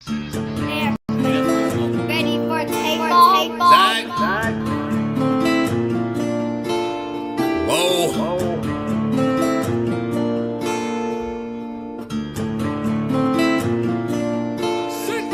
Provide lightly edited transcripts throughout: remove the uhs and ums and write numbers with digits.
Ready for takeoff? Zach. Whoa.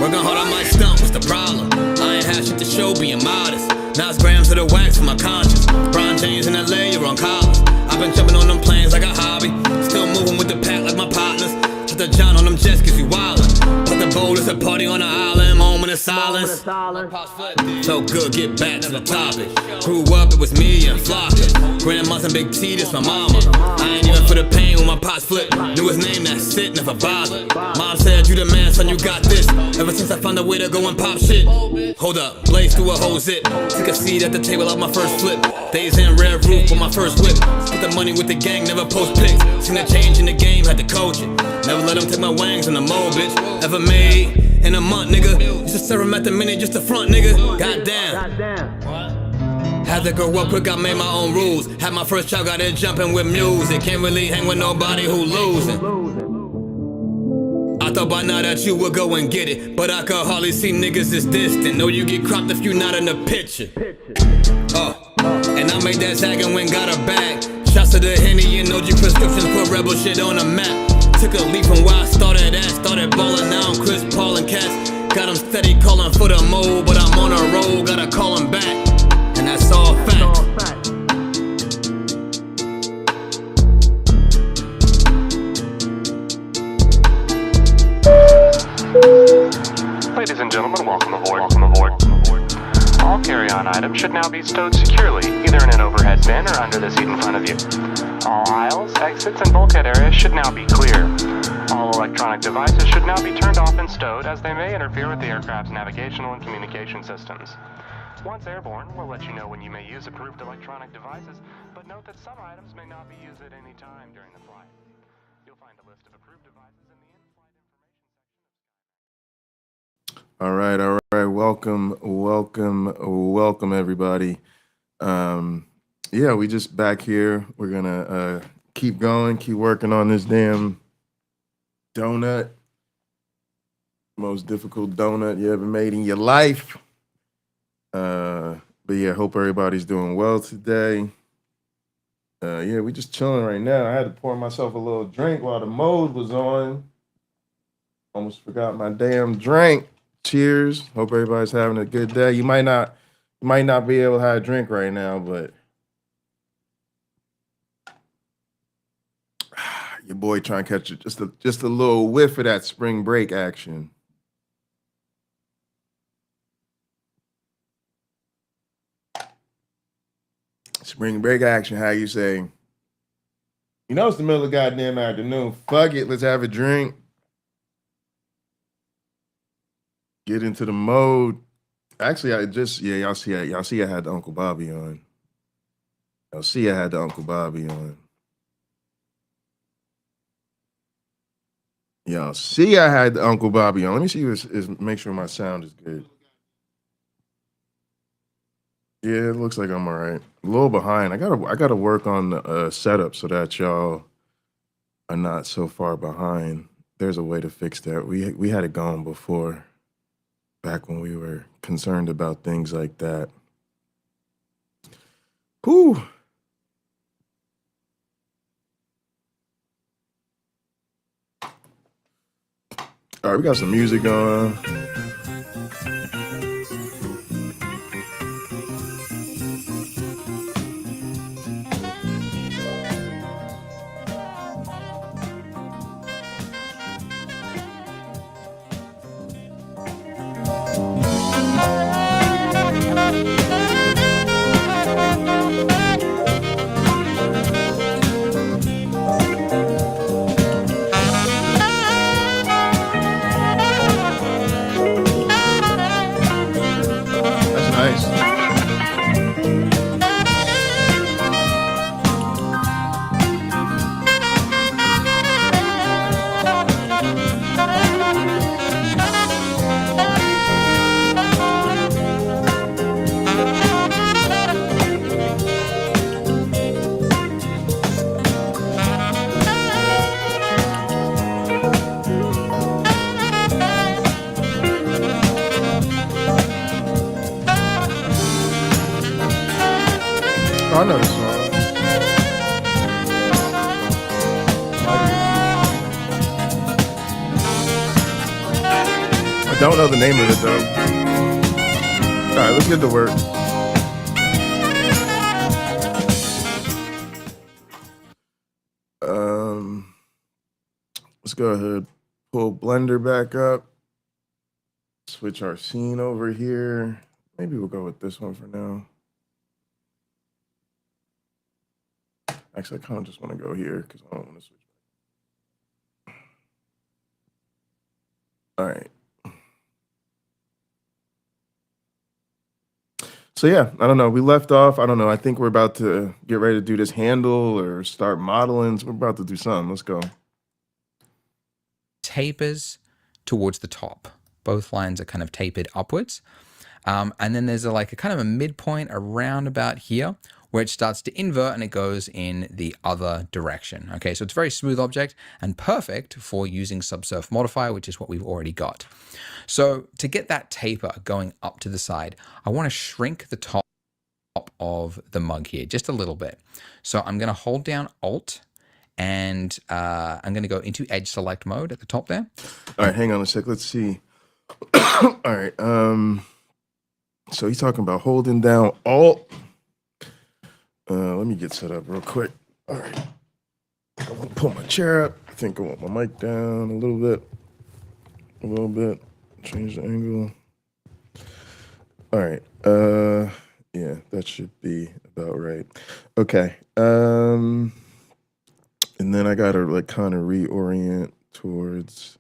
Working hard on my stump, what's the problem? I ain't had shit to show, being modest. Now it's grams of the wax for my conscience. Bron James in LA, you're on college. I've been jumping on them planes like a hobby. Still moving with the pack like my partners. Put the John on them jets cause we wildin'. Put the bowl is a party on the island, moment of silence. So good, get back to the topic. Grew up, it was me and Flocka. Grandma's and Big T, this my mama. I ain't even for the pain when my pots flip. Knew his name, that's it, never bothered. Mom said, you the man, son, you got this. Ever since I found a way to go and pop shit. Hold up, blaze through a whole zip. Took a seat at the table of my first flip. Days in red roof with my first whip. Split the money with the gang, never post pics. Seen a change in the game, had to coach it. Never let them take my wangs in the mold, bitch. Ever made in a month, nigga. Used to serve him at the minute, just the front, nigga. Goddamn. Had to grow up quick, I made my own rules. Had my first child, got it jumping with music. Can't really hang with nobody who losing. I thought by now that you would go and get it, but I could hardly see niggas as distant. Know you get cropped if you not in the picture. And I made that tag and went got a bag. Shots to the Henny and OG prescriptions, put rebel shit on the map. Took a leap from where I started at. Started ballin' now I'm Chris Paul and Cats. Got them steady calling for the mold, but I'm on a roll, gotta call him back. And that's all fact. Ladies and gentlemen, welcome aboard. All carry-on items should now be stowed securely, either in an overhead bin or under the seat in front of you. All aisles, exits, and bulkhead areas should now be clear. All electronic devices should now be turned off and stowed, as they may interfere with the aircraft's navigational and communication systems. Once airborne, we'll let you know when you may use approved electronic devices, but note that some items may not be used at any time during the flight. You'll find a list of approved devices in the in-flight information section. All right. Welcome, everybody. Yeah, we just back here. We're gonna keep going, keep working on this damn donut. Most difficult donut you ever made in your life. But yeah, hope everybody's doing well today. Yeah, we just chilling right now. I had to pour myself a little drink while the mode was on. Almost forgot my damn drink. Cheers. Hope everybody's having a good day. You might not be able to have a drink right now, but your boy trying to catch just a little whiff of that spring break action. Spring break action, how you say? You know it's the middle of the goddamn afternoon. Fuck it, let's have a drink. Get into the mode. Actually, y'all see I had the Uncle Bobby on. Y'all see I had the Uncle Bobby on. Y'all see I had the Uncle Bobby on. Let me see make sure my sound is good. Yeah, it looks like I'm all right. A little behind. I gotta work on the setup so that y'all are not so far behind. There's a way to fix that. We had it going before, back when we were concerned about things like that. Whew. All right, we got some music going. Don't know the name of it though. All right, let's get to work. Let's go ahead, pull Blender back up, switch our scene over here. Maybe we'll go with this one for now. Actually, I kind of just want to go here because I don't want to switch. All right. So yeah, I don't know. We left off. I don't know. I think we're about to get ready to do this handle or start modeling. So we're about to do something. Let's go. Tapers towards the top. Both lines are kind of tapered upwards. And then there's a kind of a midpoint around about here where it starts to invert and it goes in the other direction. Okay, so it's a very smooth object and perfect for using Subsurf Modifier, which is what we've already got. So to get that taper going up to the side, I want to shrink the top of the mug here just a little bit. So I'm going to hold down Alt and I'm going to go into edge select mode at the top there. All right, hang on a sec. Let's see. All right. So he's talking about holding down Alt. Let me get set up real quick. All right. I want to pull my chair up. I think I want my mic down a little bit. A little bit. Change the angle. All right. Yeah, that should be about right. Okay. And then I gotta kind of reorient towards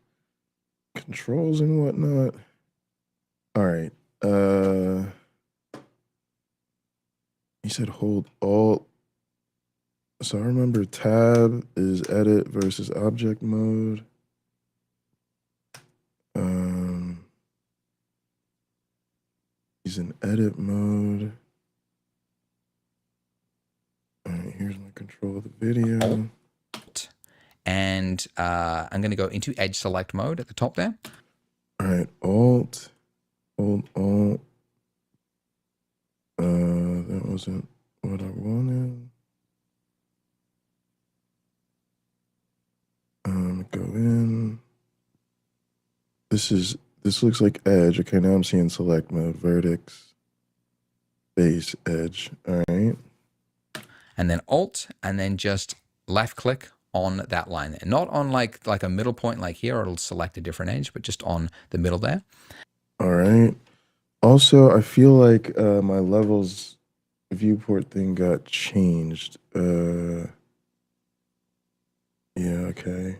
controls and whatnot. All right. He said hold Alt. So I remember tab is edit versus object mode. He's in edit mode. All right, here's my control of the video. And I'm going to go into edge select mode at the top there. All right, Alt, hold Alt. That wasn't what I wanted. Go in. This looks like edge. Okay, now I'm seeing select mode, vertex, base, edge. All right. And then Alt, and then just left click on that line there. Not on like a middle point like here, it'll select a different edge, but just on the middle there. All right. Also, I feel like my levels viewport thing got changed. Yeah, okay.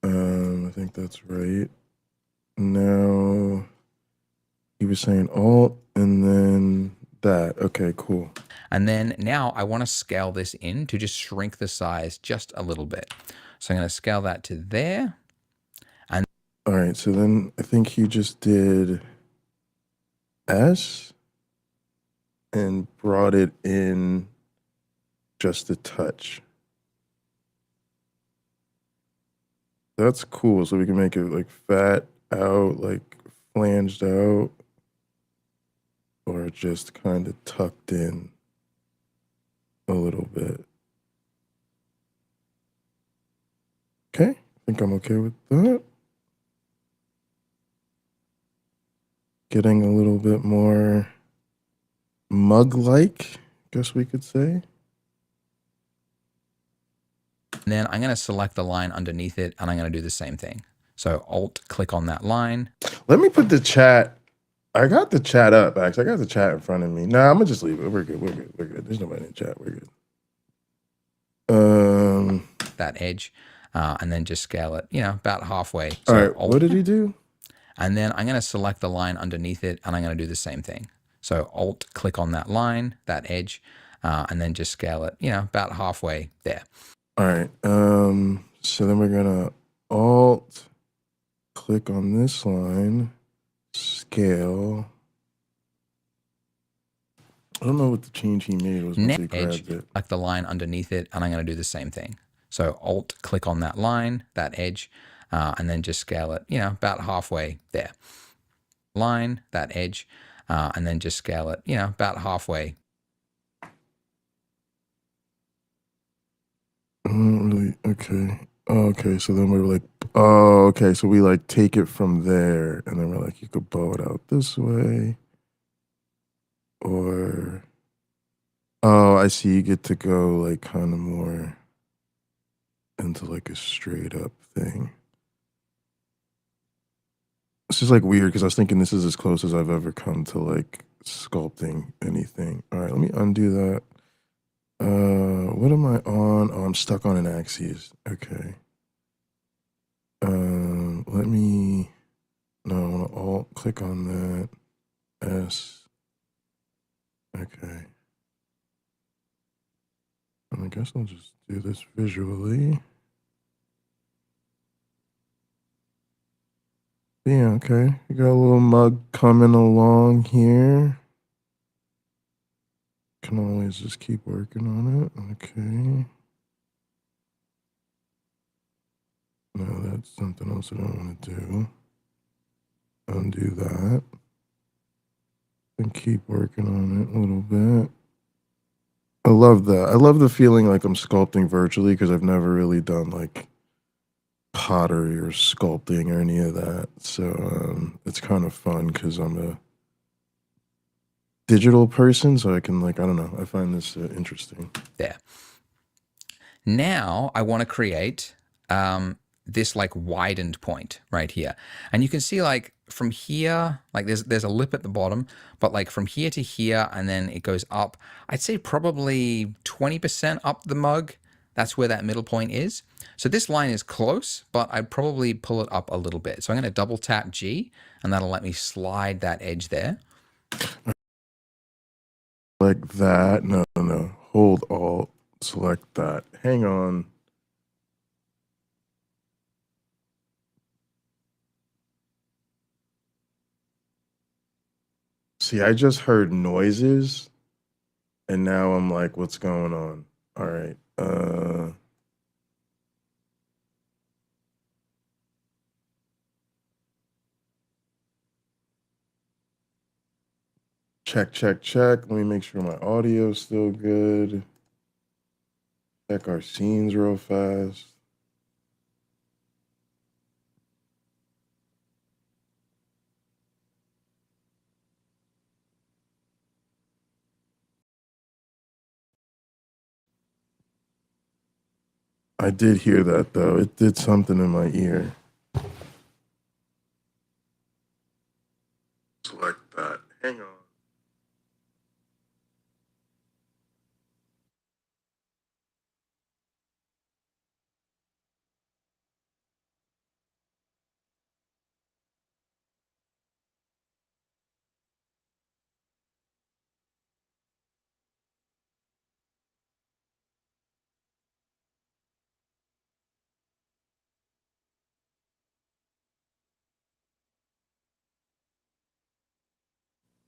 I think that's right. Now, he was saying Alt and then that. Okay, cool. And then now I want to scale this in to just shrink the size just a little bit. So I'm going to scale that to there. And all right, so then I think he just did S and brought it in just a touch. That's cool. So we can make it like fat out, like flanged out, or just kind of tucked in a little bit. Okay, I think I'm okay with that. Getting a little bit more mug-like, guess we could say. And then I'm going to select the line underneath it, and I'm going to do the same thing. So Alt, click on that line. Let me put the chat. I got the chat up, actually. I got the chat in front of me. Nah, I'm going to just leave it. We're good. We're good. We're good. There's nobody in the chat. We're good. That edge, and then just scale it, about halfway. So all right. Alt, what did he do? And then I'm going to select the line underneath it, and I'm going to do the same thing. So Alt, click on that line, that edge, and then just scale it, about halfway there. All right. So then we're gonna Alt, click on this line, scale. I don't know what the change he made was once he grabbed it. Like the line underneath it, and I'm gonna do the same thing. So Alt, click on that line, that edge, and then just scale it, about halfway there. Line, that edge, and then just scale it, about halfway. Really? Okay. Okay, so then we were like, oh, okay, so we like take it from there, and then we're like, you could bow it out this way, or oh, I see. You get to go like kind of more into like a straight up thing. This is like weird because I was thinking this is as close as I've ever come to like sculpting anything. All right, let me undo that. What am I on? Oh, I'm stuck on an axis. Okay. Let me. No, I want to alt click on that. S. Okay. And I guess I'll just do this visually. Yeah, okay. We got a little mug coming along here. Can always just keep working on it. Okay. No, that's something else I don't want to do. Undo that. And keep working on it a little bit. I love that. I love the feeling like I'm sculpting virtually because I've never really done like pottery or sculpting or any of that. So it's kind of fun because I'm a digital person, so I can like, I don't know, I find this interesting. There. Now I want to create this like widened point right here. And you can see like from here, like there's a lip at the bottom, but like from here to here, and then it goes up, I'd say probably 20% up the mug. That's where that middle point is. So this line is close, but I'd probably pull it up a little bit. So I'm going to double tap G, and that'll let me slide that edge there. Like that. No. Hold Alt, select that. Hang on. See, I just heard noises, and now I'm like, what's going on? All right. Check. Let me make sure my audio's still good. Check our scenes real fast. I did hear that though. It did something in my ear. Select that. Hang on.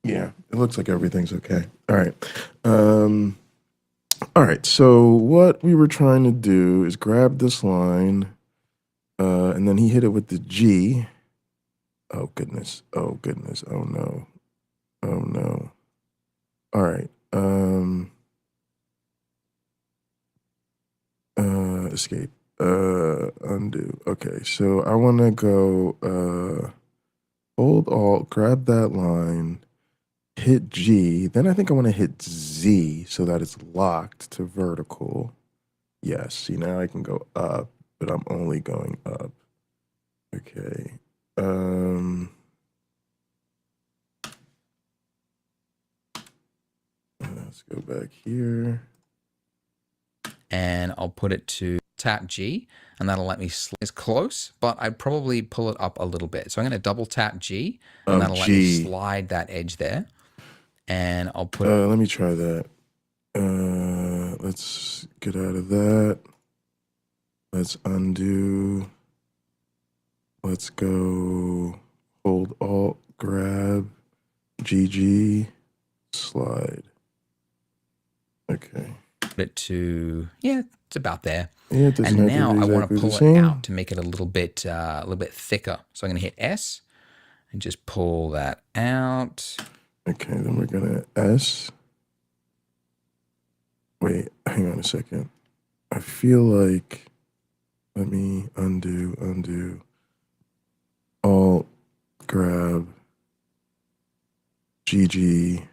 Yeah, it looks like everything's okay. All right. All right. So what we were trying to do is grab this line, and then he hit it with the G. Oh goodness. Oh no. Oh no. All right. Escape. Undo. Okay. So I want to go. Hold Alt. Grab that line. Hit G, then I think I want to hit Z so that it's locked to vertical. Yes, see now I can go up, but I'm only going up. Okay. Let's go back here. And I'll put it to tap G, and that'll let me it's close, but I'd probably pull it up a little bit. So I'm going to double tap G, and that'll let me slide that edge there. And I'll put let me try that. Let's get out of that. Let's undo. Let's go hold Alt, grab, GG, slide. Okay. Put it to, yeah, it's about there. Yeah, it and now exactly I want to pull it out to make it a little bit thicker. So I'm going to hit S and just pull that out. Okay, then we're gonna S. Wait, hang on a second. I feel like Let me undo. Alt, grab, GG,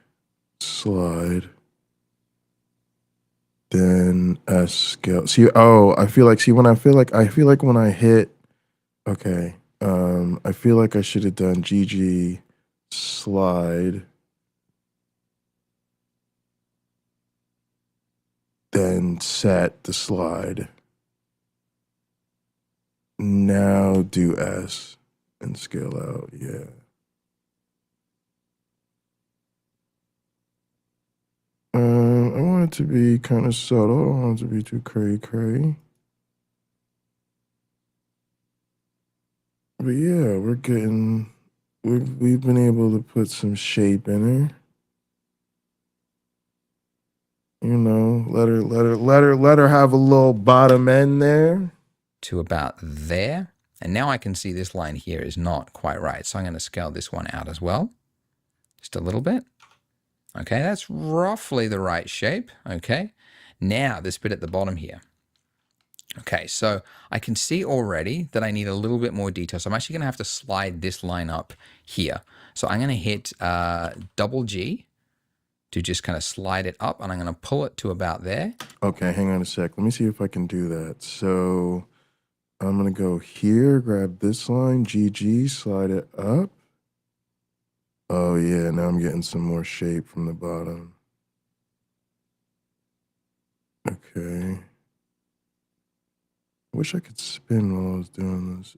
slide. Then S scale. See, oh, I feel like when I hit, okay. I feel like I should have done GG slide, then set the slide. Now do S and scale out. Yeah. I want it to be kind of subtle. I don't want it to be too cray. But yeah, we've been able to put some shape in her. You know, let her have a little bottom end there. To about there. And now I can see this line here is not quite right. So I'm going to scale this one out as well. Just a little bit. Okay, that's roughly the right shape. Okay, now this bit at the bottom here. Okay, so I can see already that I need a little bit more detail. So I'm actually going to have to slide this line up here. So I'm going to hit double G to just kind of slide it up, and I'm going to pull it to about there. Okay, hang on a sec. Let me see if I can do that. So I'm going to go here, grab this line, GG, slide it up. Oh yeah, now I'm getting some more shape from the bottom. Okay. I wish I could spin while I was doing this.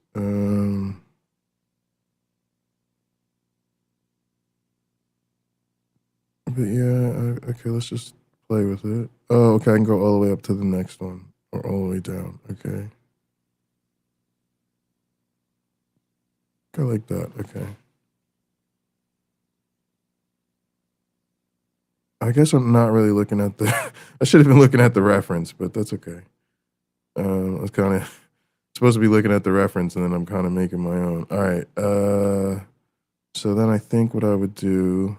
But yeah, okay, let's just play with it. Oh, okay, I can go all the way up to the next one, or all the way down. Okay. Go like that, okay. I guess I'm not really looking at the, I should have been looking at the reference, but that's okay. I was kind of supposed to be looking at the reference, and then I'm kind of making my own. All right, so then I think what I would do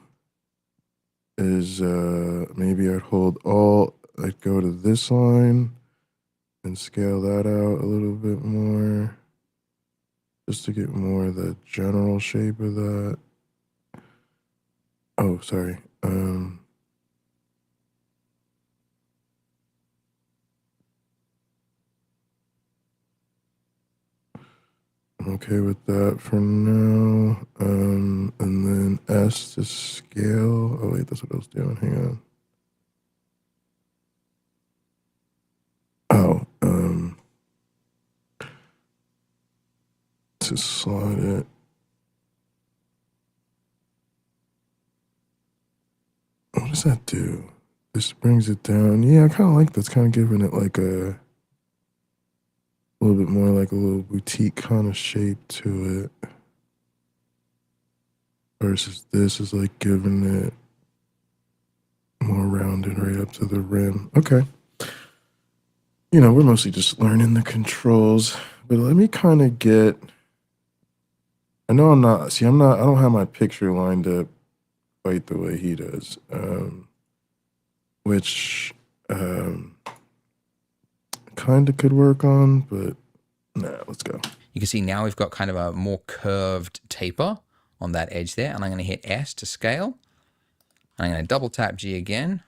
is maybe I'd hold Alt, I'd go to this line and scale that out a little bit more, just to get more of the general shape of that. Oh, sorry. I'm okay with that for now. And then S to scale. Oh wait, that's what I was doing. Hang on. Oh, to slide it. What does that do? This brings it down. Yeah, I kind of like that's kind of giving it like a little bit more like a little boutique kind of shape to it. Versus this is like giving it more rounded right up to the rim. Okay. You know, we're mostly just learning the controls, but let me kind of get, I know I'm not, see, I don't have my picture lined up quite the way he does, which kind of could work on, but nah, let's go. You can see now we've got kind of a more curved taper on that edge there, and I'm going to hit S to scale. I'm going to double tap G again,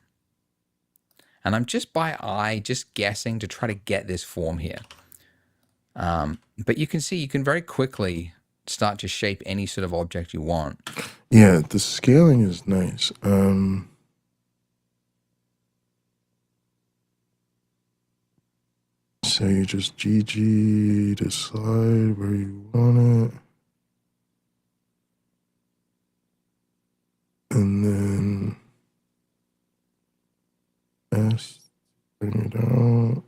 and I'm just by eye, just guessing to try to get this form here. But you can see you can very quickly start to shape any sort of object you want. Yeah, the scaling is nice. So you just GG to slide where you want it. And then S, bring it out.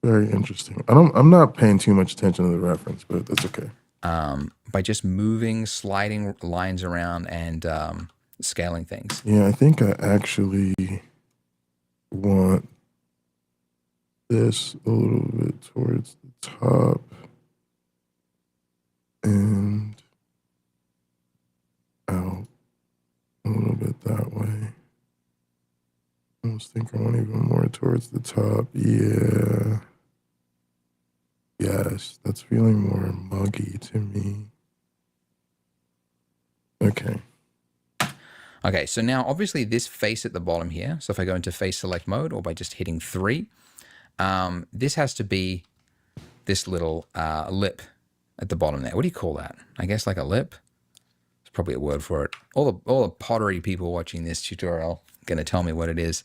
Very interesting. I'm not paying too much attention to the reference, but that's okay. By just moving, sliding lines around and scaling things. Yeah, I think I actually want this a little bit towards the top. And almost think I want even more towards the top. Yeah. Yes, that's feeling more muggy to me. Okay. Okay, so now obviously this face at the bottom here, so if I go into face select mode or by just hitting 3, this has to be this little lip at the bottom there. What do you call that? I guess like a lip? There's probably a word for it. All the pottery people watching this tutorial are going to tell me what it is.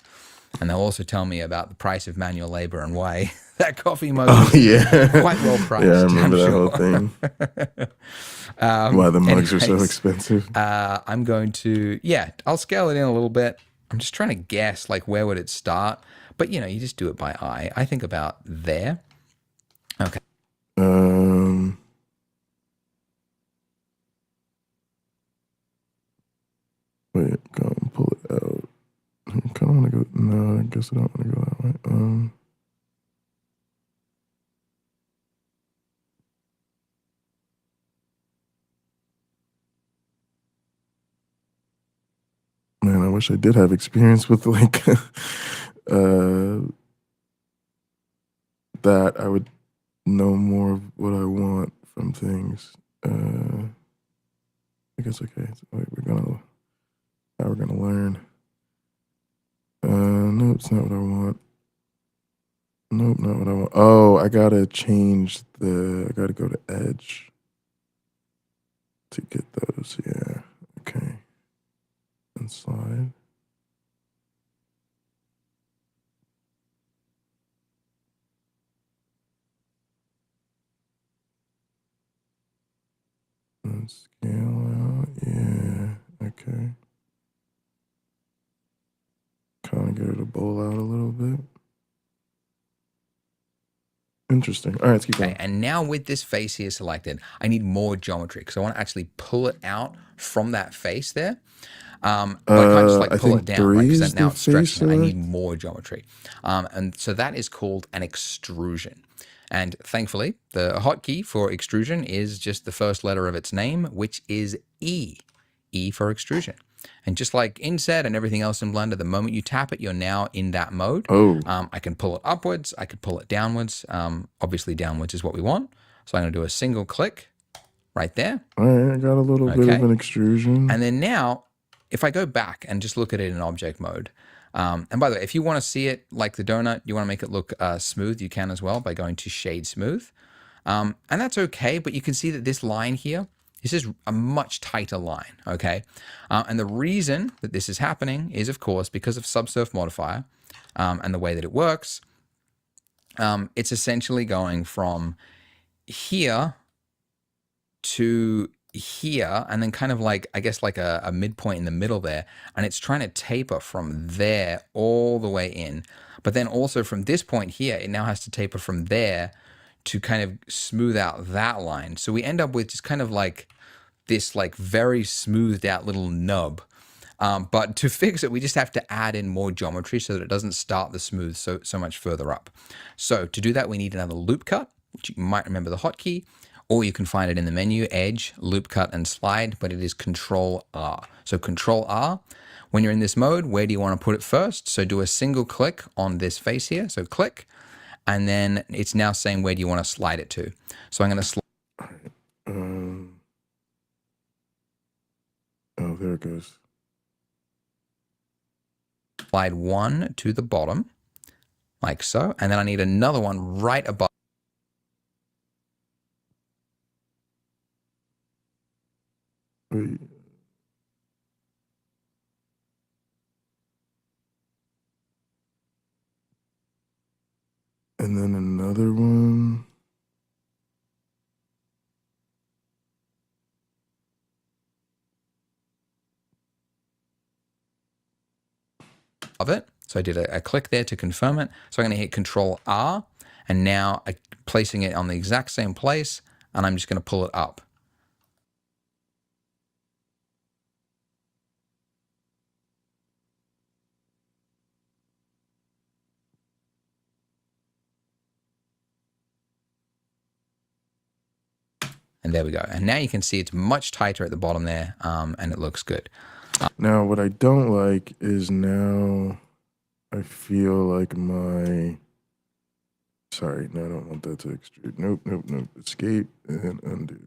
And they'll also tell me about the price of manual labor and why that coffee mug is quite well priced. Yeah, I remember that whole thing. Why the mugs are so expensive. I'm going to, I'll scale it in a little bit. I'm just trying to guess, like, where would it start? But, you just do it by eye. I think about there. Okay. Wait, go and pull it out. I kind of want to go. No, I guess I don't want to go that way. Man, I wish I did have experience with like that. I would know more of what I want from things. I guess okay. So wait, now we're gonna learn. No, it's not what I want. Nope, not what I want. Oh, I gotta change I gotta go to edge to get those. Yeah. Okay. And slide. And scale out. Yeah. Okay. Kind of get it to bowl out a little bit. Interesting. All right, let's keep going. Okay, and now with this face here selected, I need more geometry because I want to actually pull it out from that face there. But I can't just like pull it down, right? Because now it's stretching. I need more geometry. And so that is called an extrusion. And thankfully, the hotkey for extrusion is just the first letter of its name, which is E. E for extrusion. And just like inset and everything else in Blender, the moment you tap it, you're now in that mode. Oh. I can pull it upwards. I could pull it downwards. Obviously, downwards is what we want. So I'm going to do a single click right there. All right, I got a little bit of an extrusion. And then now, if I go back and just look at it in object mode, and by the way, if you want to see it like the donut, you want to make it look smooth, you can as well by going to Shade Smooth. And that's okay, but you can see that this line here, this is a much tighter line, okay? And the reason that this is happening is, of course, because of Subsurf Modifier and the way that it works. It's essentially going from here to here, and then kind of like, I guess like a midpoint in the middle there, and it's trying to taper from there all the way in. But then also from this point here, it now has to taper from there to kind of smooth out that line. So we end up with just kind of like this like very smoothed out little nub. But to fix it, we just have to add in more geometry so that it doesn't start the smooth so much further up. So to do that, we need another loop cut, which you might remember the hotkey, or you can find it in the menu, Edge, Loop Cut, and Slide, but it is Control R. So Control R, when you're in this mode, where do you want to put it first? So do a single click on this face here. So click, and then it's now saying where do you want to slide it to. So I'm going to slide. Oh, there it goes. Slide one to the bottom, like so. And then I need another one right above. Wait. And then another one. Of it. So I did a click there to confirm it. So I'm going to hit Control R, and now I'm placing it on the exact same place, and I'm just going to pull it up. And there we go. And now you can see it's much tighter at the bottom there, and it looks good. Now, what I don't like is now I feel like my, sorry, no, I don't want that to extrude. Nope. Escape and undo.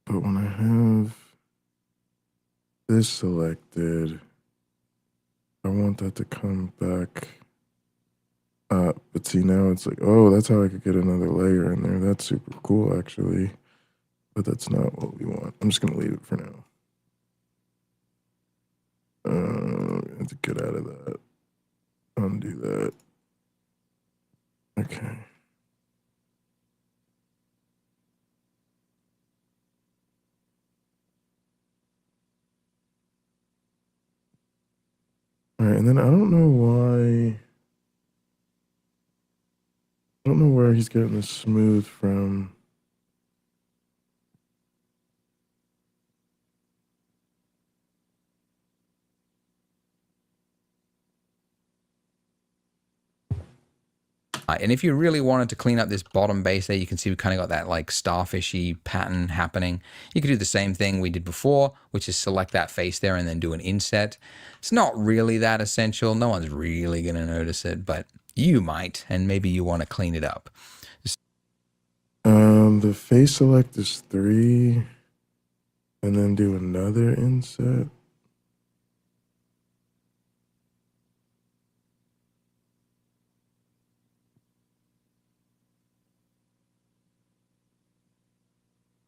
But when I have this selected, I want that to come back up. But see, now it's like, oh, that's how I could get another layer in there. That's super cool, actually. But that's not what we want. I'm just going to leave it for now. I have to get out of that. Undo that. Okay. All right, and then I don't know why. I don't know where he's getting this smooth from. And if you really wanted to clean up this bottom base there, you can see we kind of got that like starfishy pattern happening. You could do the same thing we did before, which is select that face there and then do an inset. It's not really that essential. No one's really going to notice it, but you might, and maybe you want to clean it up. The face select is 3, and then do another inset.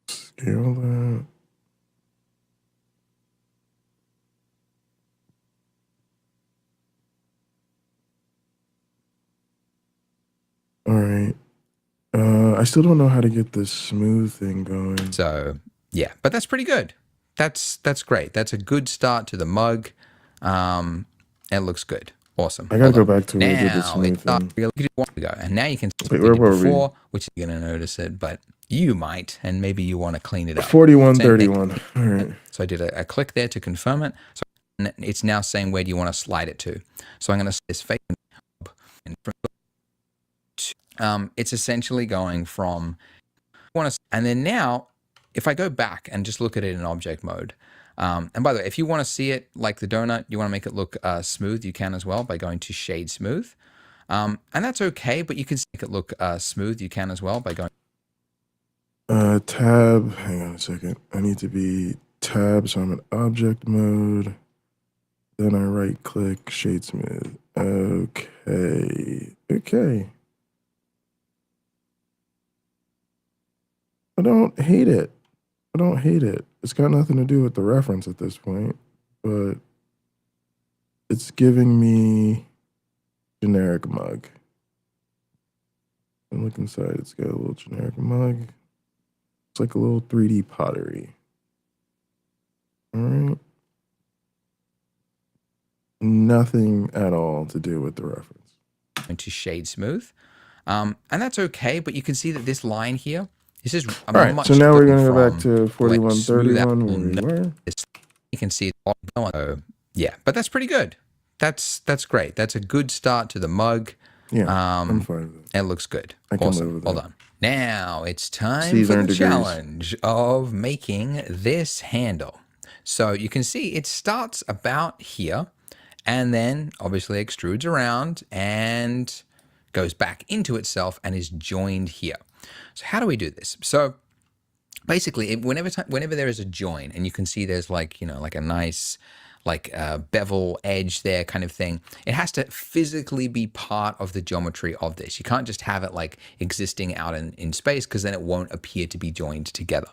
Scale that. All right. I still don't know how to get this smooth thing going. So yeah, but that's pretty good. That's great. That's a good start to the mug. It looks good. Awesome. I gotta Well go done. back to where we did the Now smooth it's not thing. really good one to go. And now you can see Wait, what where they did were we? before, which you're gonna notice it, but you might, and maybe you want to clean it up. 41, Same thing. 31. All right. So I did a click there to confirm it. So it's now saying where do you want to slide it to. So I'm going to say this face. It's essentially going from and then now if I go back and just look at it in object mode. And by the way, if you want to see it like the donut, you want to make it look smooth, you can as well by going to shade smooth. And that's okay, but you can make it look smooth, you can as well by going. Tab, hang on a second. I need to be tab, so I'm in object mode. Then I right click, shade smooth. Okay. I don't hate it. It's got nothing to do with the reference at this point, but it's giving me generic mug. And look inside, it's got a little generic mug. It's like a little 3D pottery. All right. Nothing at all to do with the reference. Into shade smooth. And that's okay, but you can see that this line here, this is all right, so now we're going to go back to 41, smooth 31 where we were. You can see yeah, but that's pretty good. That's great. That's a good start to the mug. Yeah, I'm fine with it. It looks good. I can live Awesome. with Well that. done. Now it's time C's for the earned degrees. challenge of making this handle. So you can see it starts about here and then obviously extrudes around and goes back into itself and is joined here. So how do we do this? So basically, whenever there is a join, and you can see there's like, you know, like a nice like bevel edge there kind of thing, it has to physically be part of the geometry of this. You can't just have it like existing out in space, because then it won't appear to be joined together.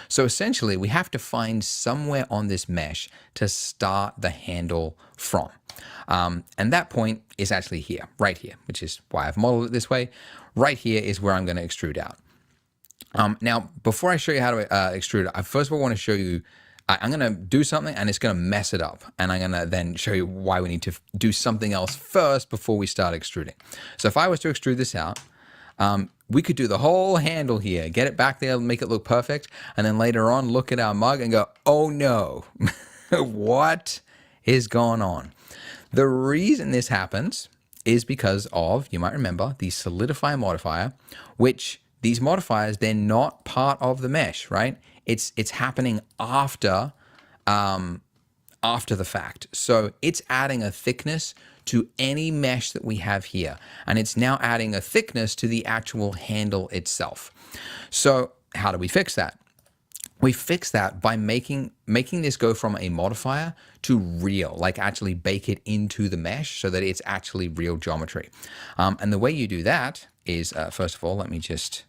So essentially, we have to find somewhere on this mesh to start the handle from. And that point is actually here, right here, which is why I've modeled it this way. Right here is where I'm going to extrude out. Now, before I show you how to extrude it, I first of all want to show you, I'm going to do something and it's going to mess it up. And I'm going to then show you why we need to do something else first before we start extruding. So if I was to extrude this out, we could do the whole handle here, get it back there, make it look perfect. And then later on, look at our mug and go, oh no, what is going on? The reason this happens is because of, you might remember, the solidify modifier, which these modifiers, they're not part of the mesh, right? It's happening after after the fact. So it's adding a thickness to any mesh that we have here. And it's now adding a thickness to the actual handle itself. So how do we fix that? We fix that by making this go from a modifier to real, like actually bake it into the mesh so that it's actually real geometry. And the way you do that is, first of all, let me just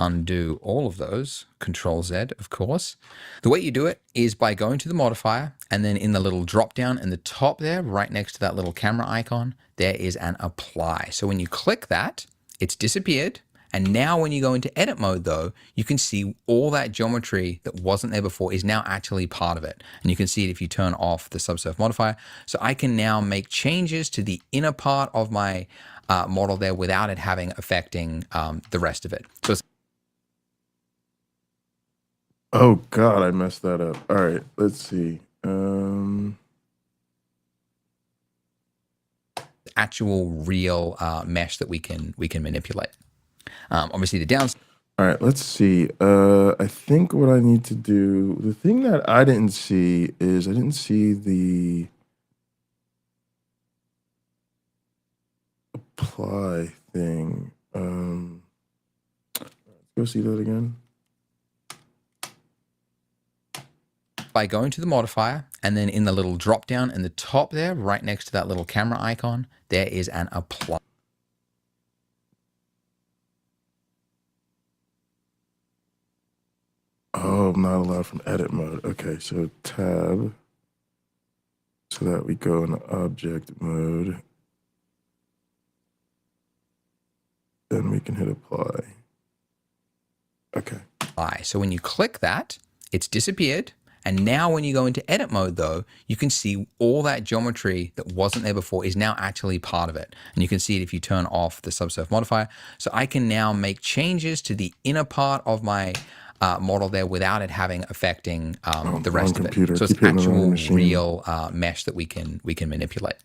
undo all of those, Control Z, of course. The way you do it is by going to the modifier, and then in the little drop down in the top there, right next to that little camera icon, there is an apply. So when you click that, it's disappeared. And now when you go into edit mode though, you can see all that geometry that wasn't there before is now actually part of it. And you can see it if you turn off the subsurf modifier. So I can now make changes to the inner part of my model there without it having affecting the rest of it. So it's Oh God, I messed that up. All right, let's see. actual real mesh that we can manipulate. Obviously the downside. All right, let's see. I think what I need to do, the thing that I didn't see is I didn't see the apply thing. Let's go see that again. By going to the modifier, and then in the little drop down in the top there, right next to that little camera icon, there is an apply. Oh, I'm not allowed from edit mode. Okay, so tab, so that we go in object mode. Then we can hit apply. Okay. So when you click that, it's disappeared. And now when you go into edit mode though, you can see all that geometry that wasn't there before is now actually part of it. And you can see it if you turn off the subsurf modifier. So I can now make changes to the inner part of my model there without it having affecting the rest of it. So it's actual real mesh that we can manipulate.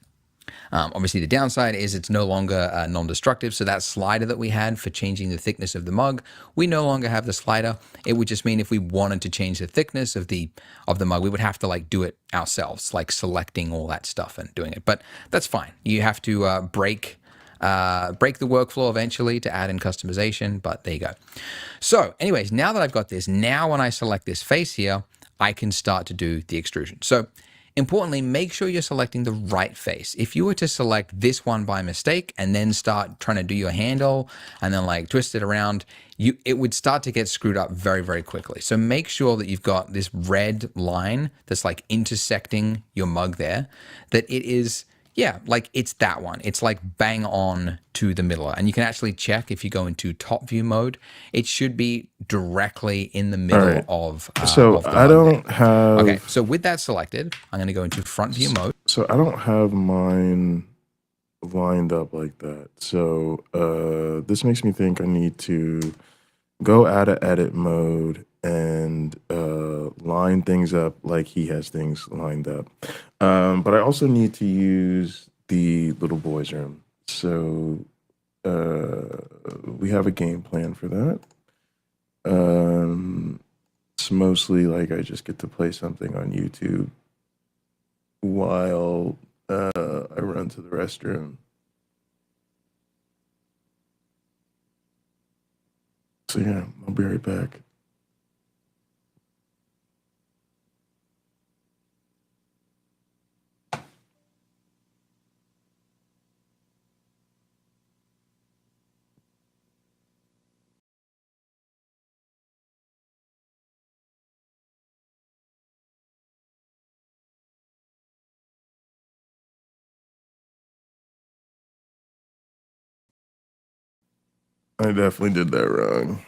Obviously the downside is it's no longer non-destructive. So that slider that we had for changing the thickness of the mug, we no longer have the slider. It would just mean if we wanted to change the thickness of the mug, we would have to like do it ourselves, like selecting all that stuff and doing it. But that's fine. You have to break the workflow eventually to add in customization, but there you go. So anyways, now that I've got this, now when I select this face here, I can start to do the extrusion. So importantly, make sure you're selecting the right face. If you were to select this one by mistake and then start trying to do your handle and then like twist it around, it would start to get screwed up very, very quickly. So make sure that you've got this red line that's like intersecting your mug there, that it is, yeah, like it's that one. It's like bang on to the middle. And you can actually check if you go into top view mode, it should be directly in the middle of so of the I don't have. Okay, so with that selected, I'm going to go into front view mode. So I don't have mine lined up like that. So this makes me think I need to go out of edit mode and line things up like he has things lined up. But I also need to use the little boys room. So we have a game plan for that. It's mostly like I just get to play something on YouTube while I run to the restroom. So yeah, I'll be right back. I definitely did that wrong.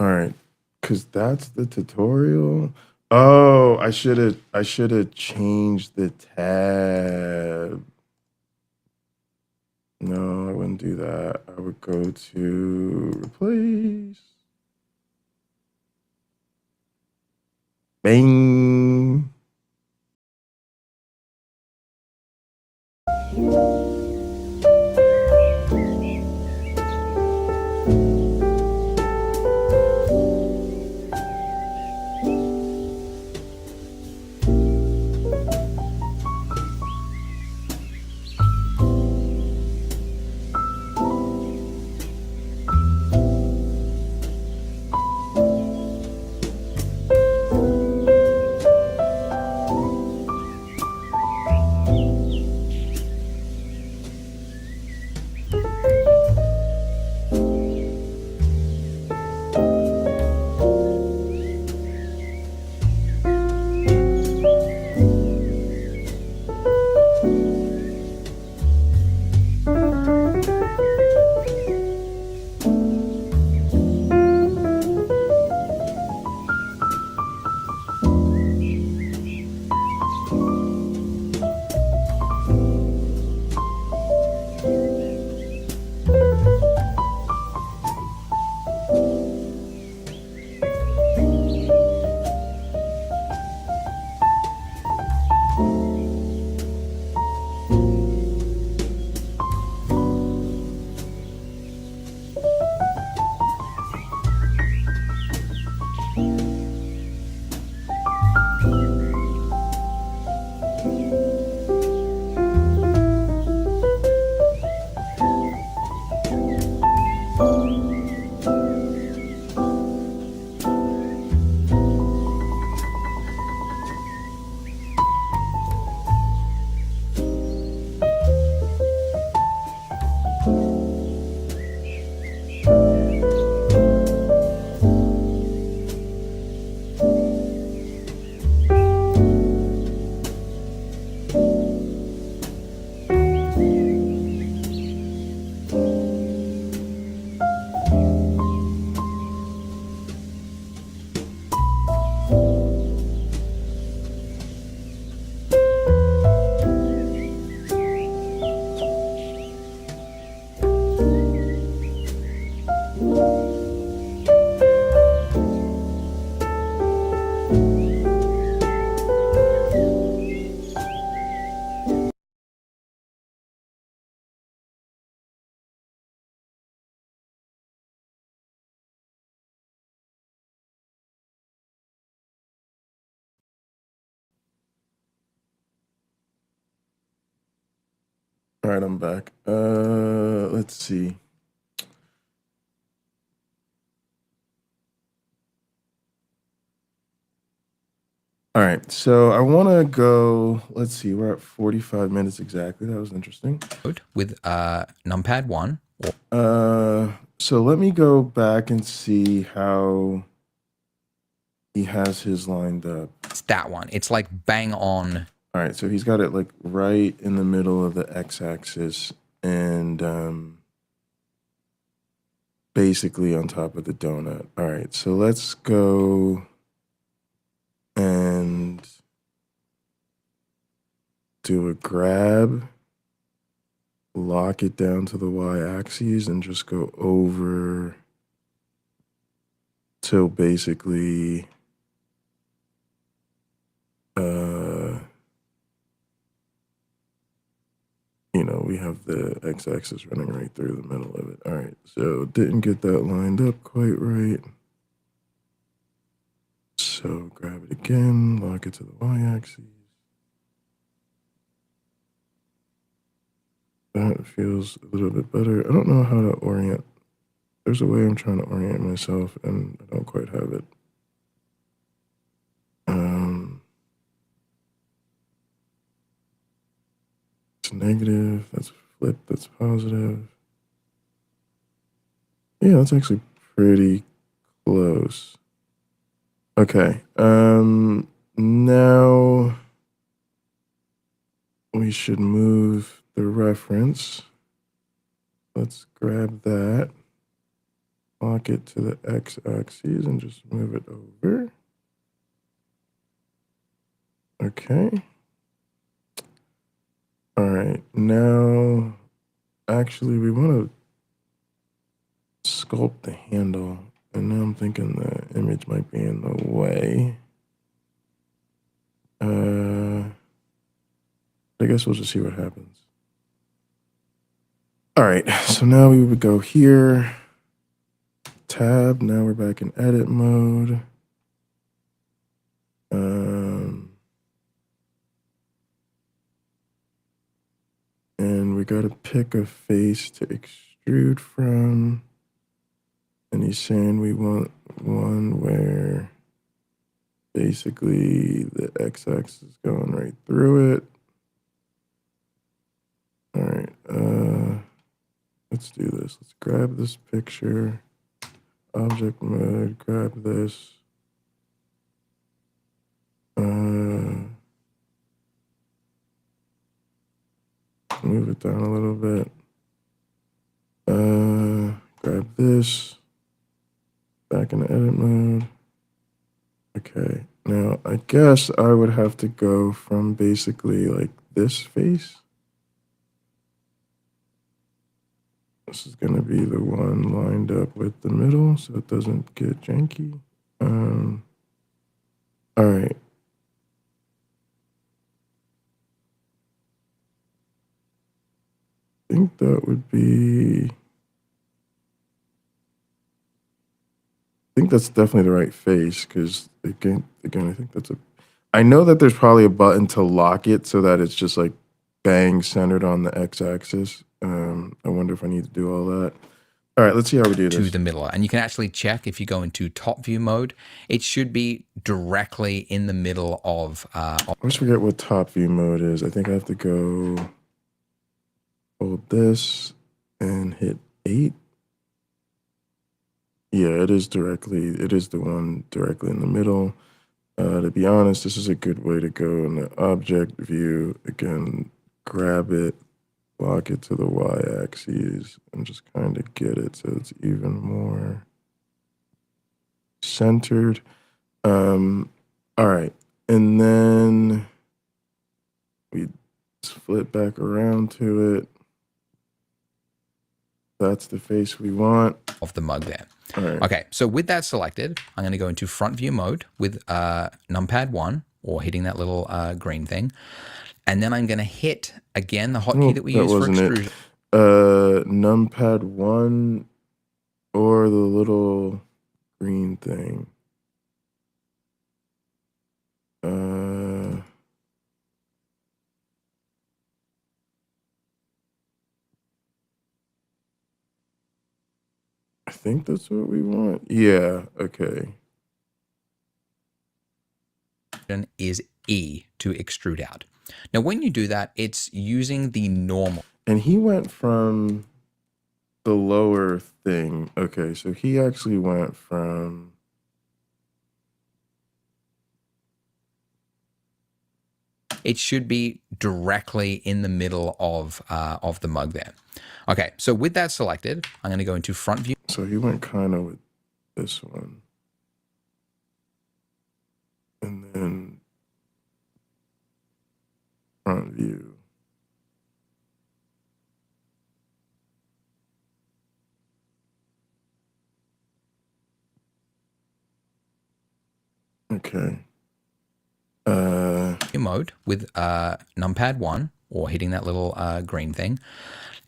All right, because that's the tutorial. Oh, I should have changed the tab. No, I wouldn't do that. I would go to replace. Bang. All right, I'm back. Let's see. All right, so I want to go. Let's see, we're at 45 minutes exactly. That was interesting. With numpad 1. So let me go back and see how he has his lined up. It's that one. It's like bang on. All right, so he's got it like right in the middle of the x-axis and basically on top of the donut. All right, so let's go and do a grab, lock it down to the y-axis, and just go over till basically you know, we have the x-axis running right through the middle of it. All right, so didn't get that lined up quite right. So grab it again, lock it to the y-axis. That feels a little bit better. I don't know how to orient. There's a way I'm trying to orient myself, and I don't quite have it. It's negative. That's flip. That's positive. Yeah, that's actually pretty close. Okay. Now we should move the reference. Let's grab that, lock it to the x-axis, and just move it over. Okay. All right. Now, actually, we want to sculpt the handle. And now I'm thinking the image might be in the way. I guess we'll just see what happens. All right, so now we would go here, tab, now we're back in edit mode. And we got to pick a face to extrude from. And he's saying we want one where basically the x-axis is going right through it. All right, let's do this. Let's grab this picture, object mode, grab this. Move it down a little bit. Grab this, back in edit mode. Okay, now I guess I would have to go from basically like this face. This is going to be the one lined up with the middle so it doesn't get janky. All right. I think that would be, I think that's definitely the right face because again, I think that's I know that there's probably a button to lock it so that it's just like bang centered on the x-axis. I wonder if I need to do all that. All right, let's see how we do this. To the middle. And you can actually check if you go into top view mode, it should be directly in the middle of... I always forget what top view mode is. I think I have to go hold this and hit 8. Yeah, it is the one directly in the middle. To be honest, this is a good way to go in the object view. Again, grab it, lock it to the y-axis, and just kind of get it so it's even more centered. All right, and then we flip back around to it. That's the face we want. Of the mug there. All right. Okay, so with that selected, I'm going to go into front view mode with numpad 1, or hitting that little green thing. And then I'm going to hit, again, the hotkey that we use for extrusion. Numpad 1 or the little green thing. think that's what we want. Yeah, okay. Is E to extrude out. Now, when you do that, it's using the normal. And he went from the lower thing. Okay, so he actually went from... It should be directly in the middle of the mug there. Okay, so with that selected, I'm going to go into front view. So he went kind of with this one. And then front view. Okay. Mode with numpad 1 or hitting that little green thing.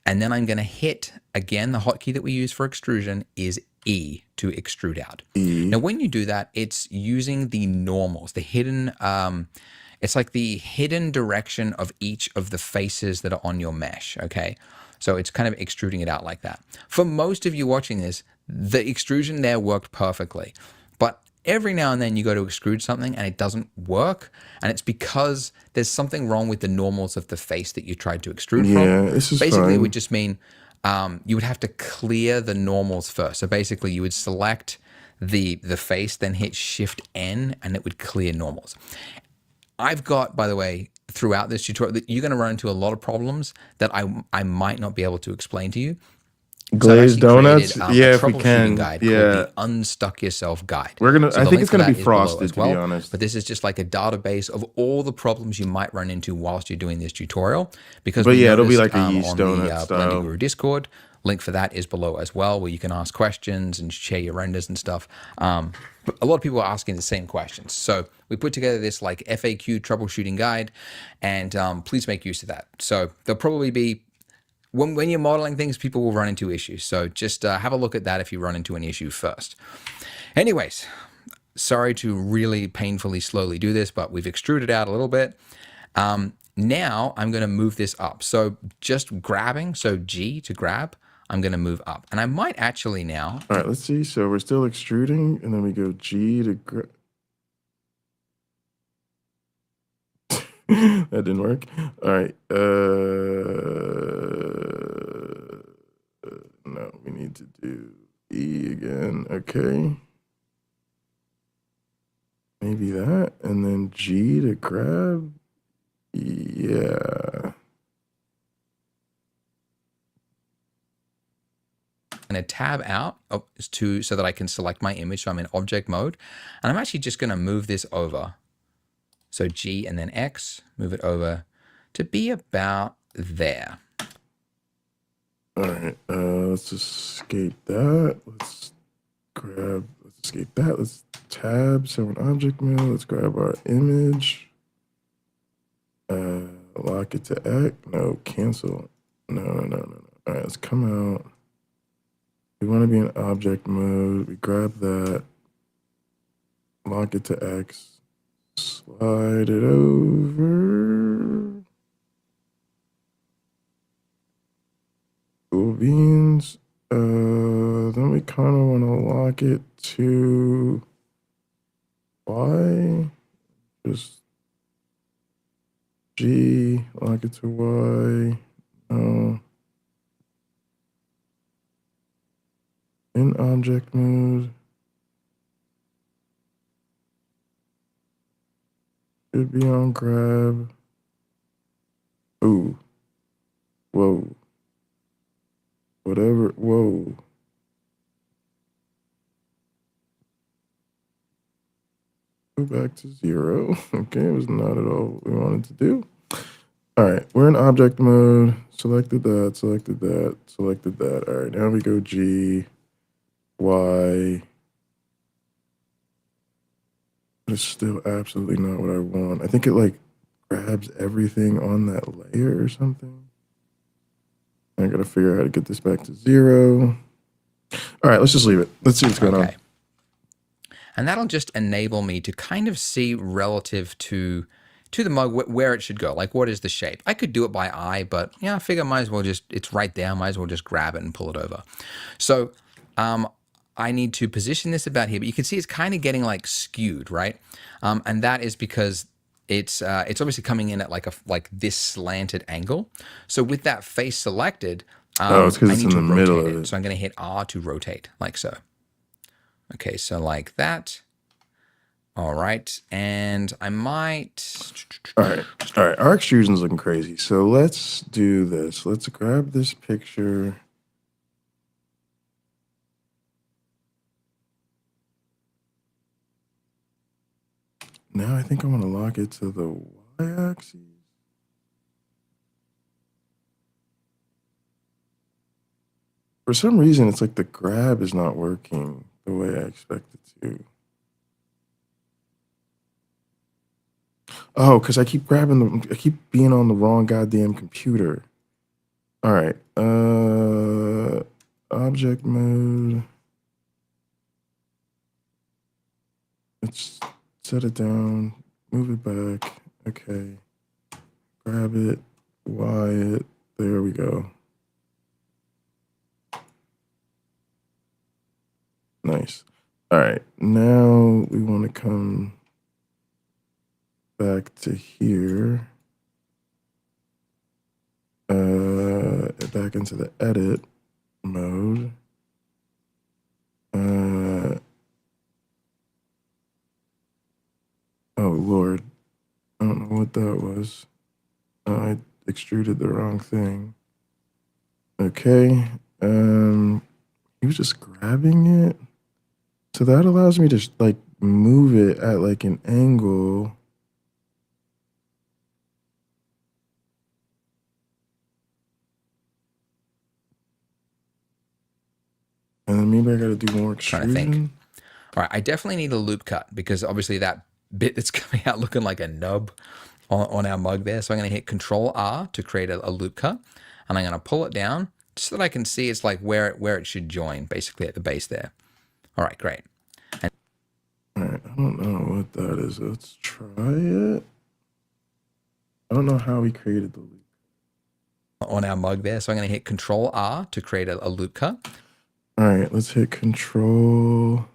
And then I'm going to hit, again, the hotkey that we use for extrusion is E to extrude out. E. Now, when you do that, it's using the normals, the hidden, it's like the hidden direction of each of the faces that are on your mesh, okay? So it's kind of extruding it out like that. For most of you watching this, the extrusion there worked perfectly. But every now and then you go to extrude something and it doesn't work. And it's because there's something wrong with the normals of the face that you tried to extrude from. Yeah, this is basically, fine. it would just mean you would have to clear the normals first. So basically you would select the face, then hit Shift N and it would clear normals. I've got, by the way, throughout this tutorial, that you're going to run into a lot of problems that I might not be able to explain to you. Glazed donuts? Created, yeah, a if we can. guide called Yeah. the Unstuck Yourself Guide. We're gonna. So I the think link it's for gonna that be is below frosted, as to well, be honest. But this is just like a database of all the problems you might run into whilst you're doing this tutorial. Because But we yeah, it'll be noticed, like a yeast on donut the style. Blender Guru Discord. Link for that is below as well, where you can ask questions and share your renders and stuff. But a lot of people are asking the same questions. So we put together this like FAQ troubleshooting guide, and please make use of that. So there'll probably be, when you're modeling things, people will run into issues. So just have a look at that if you run into an issue first. Anyways, sorry to really painfully slowly do this, but we've extruded out a little bit. Now I'm going to move this up. So just grabbing, so G to grab, I'm going to move up. And I might actually now... All right, let's see. So we're still extruding, and then we go G to grab. That didn't work. All right. No, we need to do E again. Okay. Maybe that, and then G to grab. Yeah. I'm going to tab out so that I can select my image. So I'm in object mode, and I'm actually just going to move this over. So G and then X, move it over to be about there. All right, let's escape that. Let's escape that. Let's tab, so in object mode, let's grab our image. Lock it to X. No, cancel. No. All right, let's come out. We want to be in object mode. We grab that. Lock it to X. Slide it over. Cool beans. Then we kind of want to lock it to Y. Just G, lock it to Y. No. In object mode. Should be on grab. Ooh. Whoa. Whatever. Whoa. Go back to 0. Okay, it was not at all what we wanted to do. All right, we're in object mode. Selected that, selected that, selected that. All right, now we go G, Y. It's still absolutely not what I want. I think it like grabs everything on that layer or something. I gotta figure out how to get this back to 0. All right, let's just leave it. Let's see what's going on. And that'll just enable me to kind of see relative to the mug where it should go. Like, what is the shape? I could do it by eye, but yeah, I figure I might as well just, it's right there. I might as well just grab it and pull it over. So I need to position this about here, but you can see it's kind of getting like skewed, right? And that is because it's obviously coming in at like this slanted angle. So with that face selected, Oh, it's 'cause I it's need in to the middle rotate of it. it. So I'm going to hit R to rotate, like so. Okay, so like that. All right, and I might. All right. Our extrusion's looking crazy. So let's do this. Let's grab this picture. Now I think I want to lock it to the y-axis. For some reason, it's like the grab is not working the way I expect it to. Oh, because I keep I keep being on the wrong goddamn computer. All right. Object mode. Let's set it down, move it back. Okay. Grab it, Y it. There we go. Nice. All right. Now we want to come back to here. Back into the edit mode. Oh Lord, I don't know what that was. I extruded the wrong thing. Okay, he was just grabbing it. So that allows me to like move it at like an angle. And then maybe I got to do more Trying to think. extrusion. All right, I definitely need a loop cut because obviously that bit that's coming out looking like a nub on our mug there. So I'm going to hit Control R to create a loop cut, and I'm going to pull it down just so that I can see it's like where it should join, basically at the base there. All right, great. All right, I don't know what that is. Let's try it. I don't know how we created the loop. On our mug there. So I'm going to hit Control R to create a loop cut. All right, let's hit Control.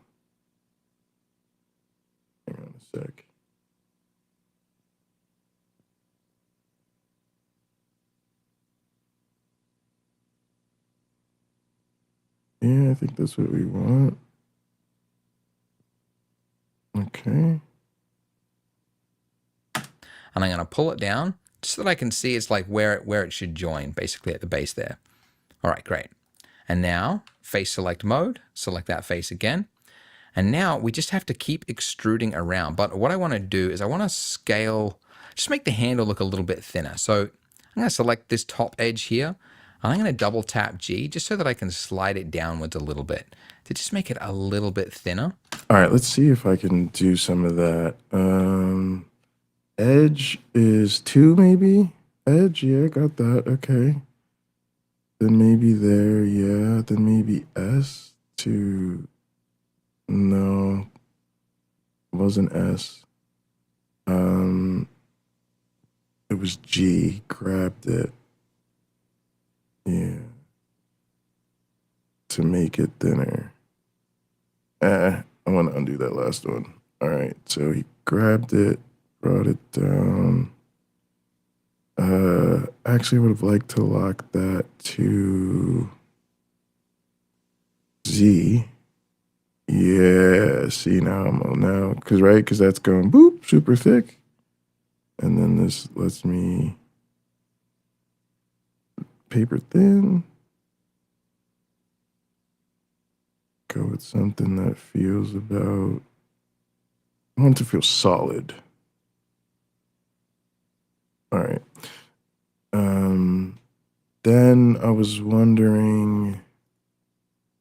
Hang on a sec. Yeah, I think that's what we want. Okay. And I'm going to pull it down just so that I can see it's like where it should join, basically at the base there. All right, great. And now face select mode, select that face again. And now we just have to keep extruding around. But what I want to do is I want to scale, just make the handle look a little bit thinner. So I'm going to select this top edge here. And I'm going to double tap G just so that I can slide it downwards a little bit to just make it a little bit thinner. All right, let's see if I can do some of that. Edge is 2 maybe? Edge, yeah, got that. Okay. Then maybe there, yeah. Then maybe S to, no, it wasn't S. It was G, grabbed it. Yeah. To make it thinner. I want to undo that last one. All right, so he grabbed it, brought it down. Actually, I would have liked to lock that to Z. Yeah, see now I'm on now, because that's going boop, super thick. And then this lets me paper thin. Go with something that feels about, I want it to feel solid. All right. Then I was wondering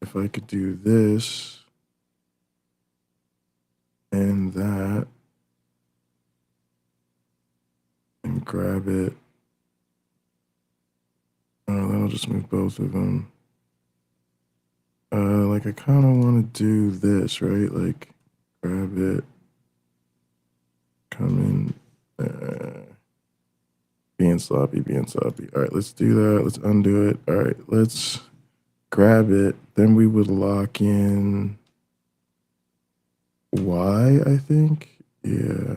if I could do this and that and grab it. Oh, that'll just move both of them. Like I kind of want to do this, right? Like grab it, come in, being sloppy. All right, let's do that. Let's undo it. All right, let's grab it. then we would lock in Y, I think. Yeah.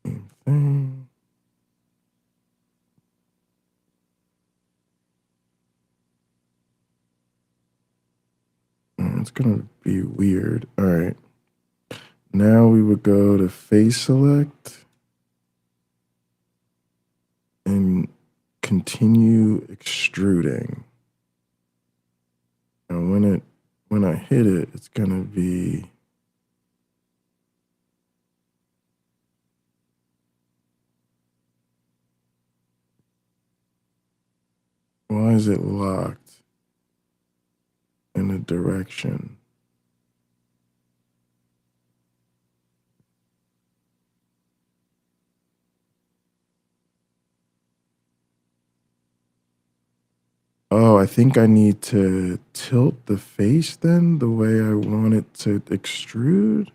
Same thing. It's gonna be weird. All right. Now we would go to face select and continue extruding. And when I hit it, it's gonna be why is it locked in a direction? Oh, I think I need to tilt the face then the way I want it to extrude.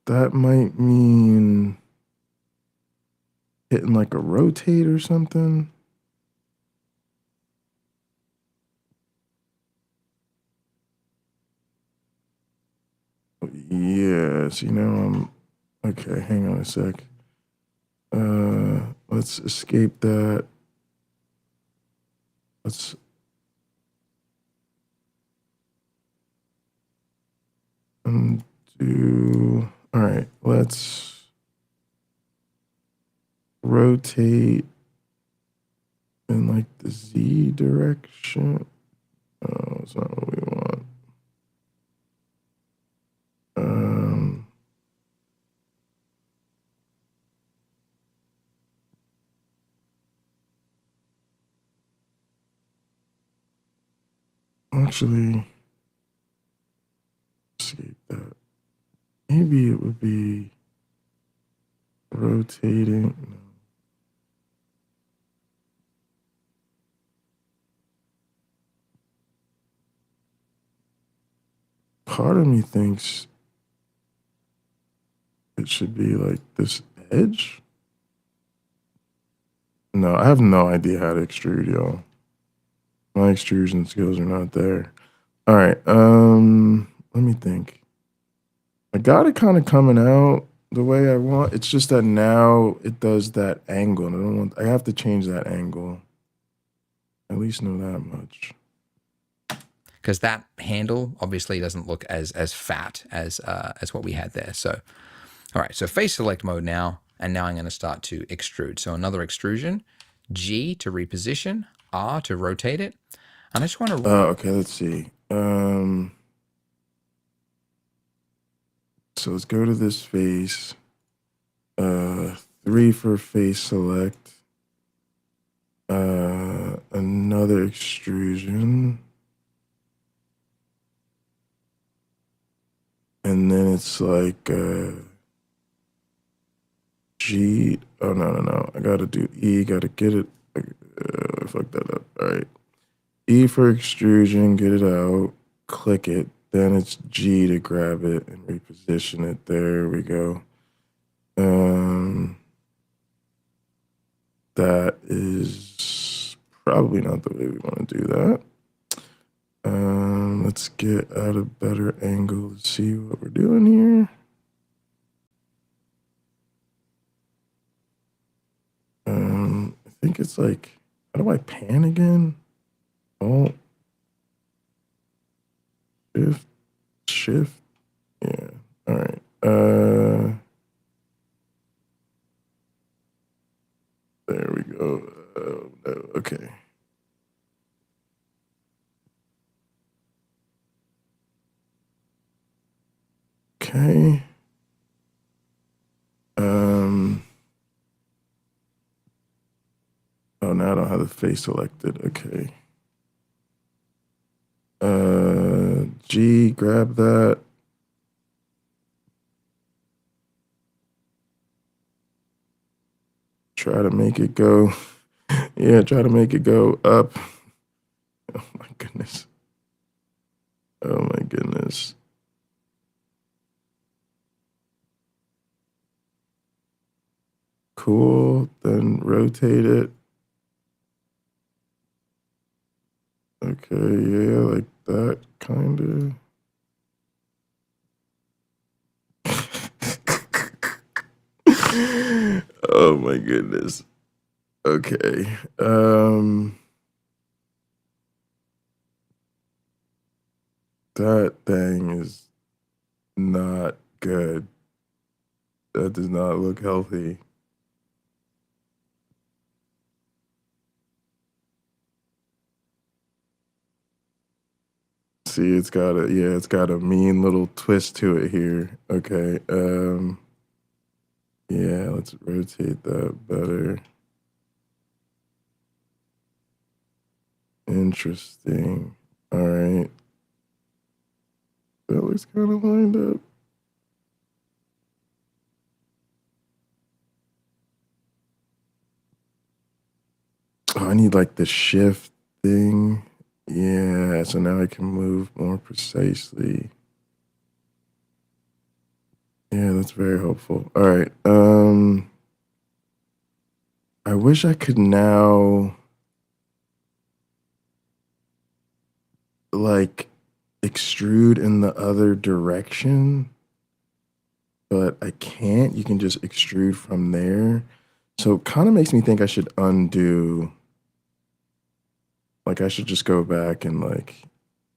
That might mean hitting like a rotate or something. Yeah, see now I'm okay, hang on a sec. Let's escape that. Let's undo. All right, let's rotate in like the Z direction. Oh, it's not what we want. Actually, escape that. Maybe it would be rotating. No. Part of me thinks it should be like this edge. No, I have no idea how to extrude, y'all. My extrusion skills are not there. All right, let me think. I got it kind of coming out the way I want. It's just that now it does that angle, and I have to change that angle. At least know that much. Because that handle obviously doesn't look as fat as what we had there. So, all right, so face select mode now, and now I'm going to start to extrude. So another extrusion, G to reposition, R to rotate it. And I just want to. Okay, let's see. So let's go to this face. 3 for face select. Another extrusion. And then it's like G. Oh, no. I got to do E. Got to get it. Fuck that up. All right. E for extrusion. Get it out. Click it. Then it's G to grab it and reposition it. There we go. That is probably not the way we want to do that. Let's get at a better angle to see what we're doing here. I think it's like, how do I pan again? Alt, shift. Yeah. All right. There we go. No, okay. Okay. Oh, now I don't have the face selected. Okay. G, grab that. Try to make it go. Yeah, try to make it go up. Oh my goodness. Oh my goodness. Cool. Then rotate it. Okay, yeah, like that, kind of. Oh my goodness. Okay. That thing is not good. That does not look healthy. See, it's got a mean little twist to it here. Okay. Yeah, let's rotate that better. Interesting. All right. That looks kind of lined up. Oh, I need like the shift thing. Yeah, so now I can move more precisely. Yeah, that's very helpful. All right. I wish I could now like extrude in the other direction, but I can't. You can just extrude from there. So it kind of makes me think I should undo. Like I should just go back and like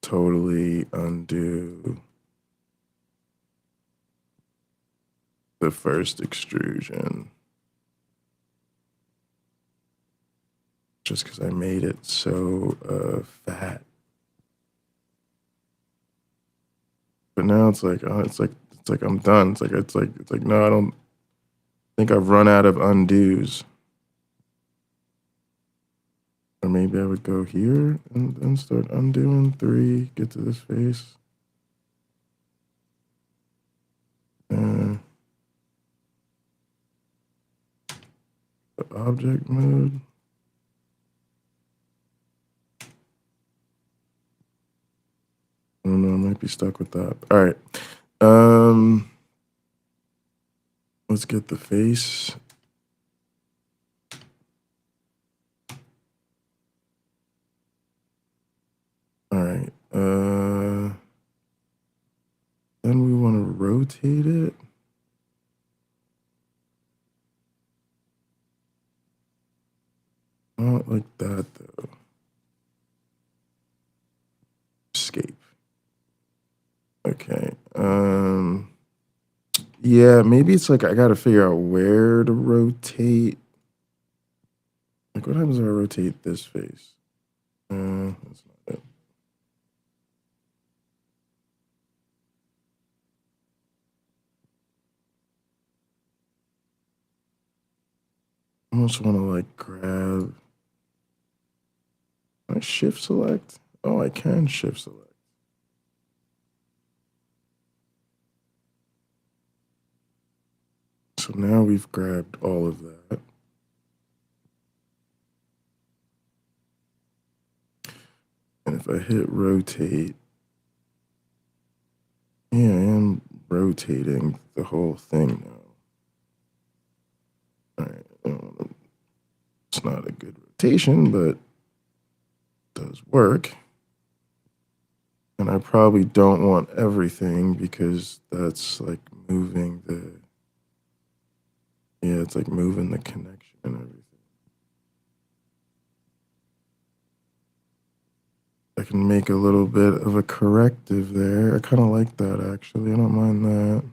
totally undo the first extrusion. Just because I made it so fat. But now it's like I'm done. It's like no, I don't think I've run out of undos. Or maybe I would go here and then start undoing 3, get to this face. The object mode. I don't know, I might be stuck with that. All right. Let's get the face. All right. Then we want to rotate it. Not like that though. Escape. Okay. Yeah, maybe it's like I gotta figure out where to rotate. Like what happens if I rotate this face? That's not it. I almost want to like grab. Can I shift select? Oh, I can shift select. So now we've grabbed all of that. And if I hit rotate, yeah, I am rotating the whole thing now. All right, it's not a good rotation, but it does work. And I probably don't want everything because that's like moving the, yeah, it's like moving the connection and everything. I can make a little bit of a corrective there. I kind of like that actually. I don't mind that.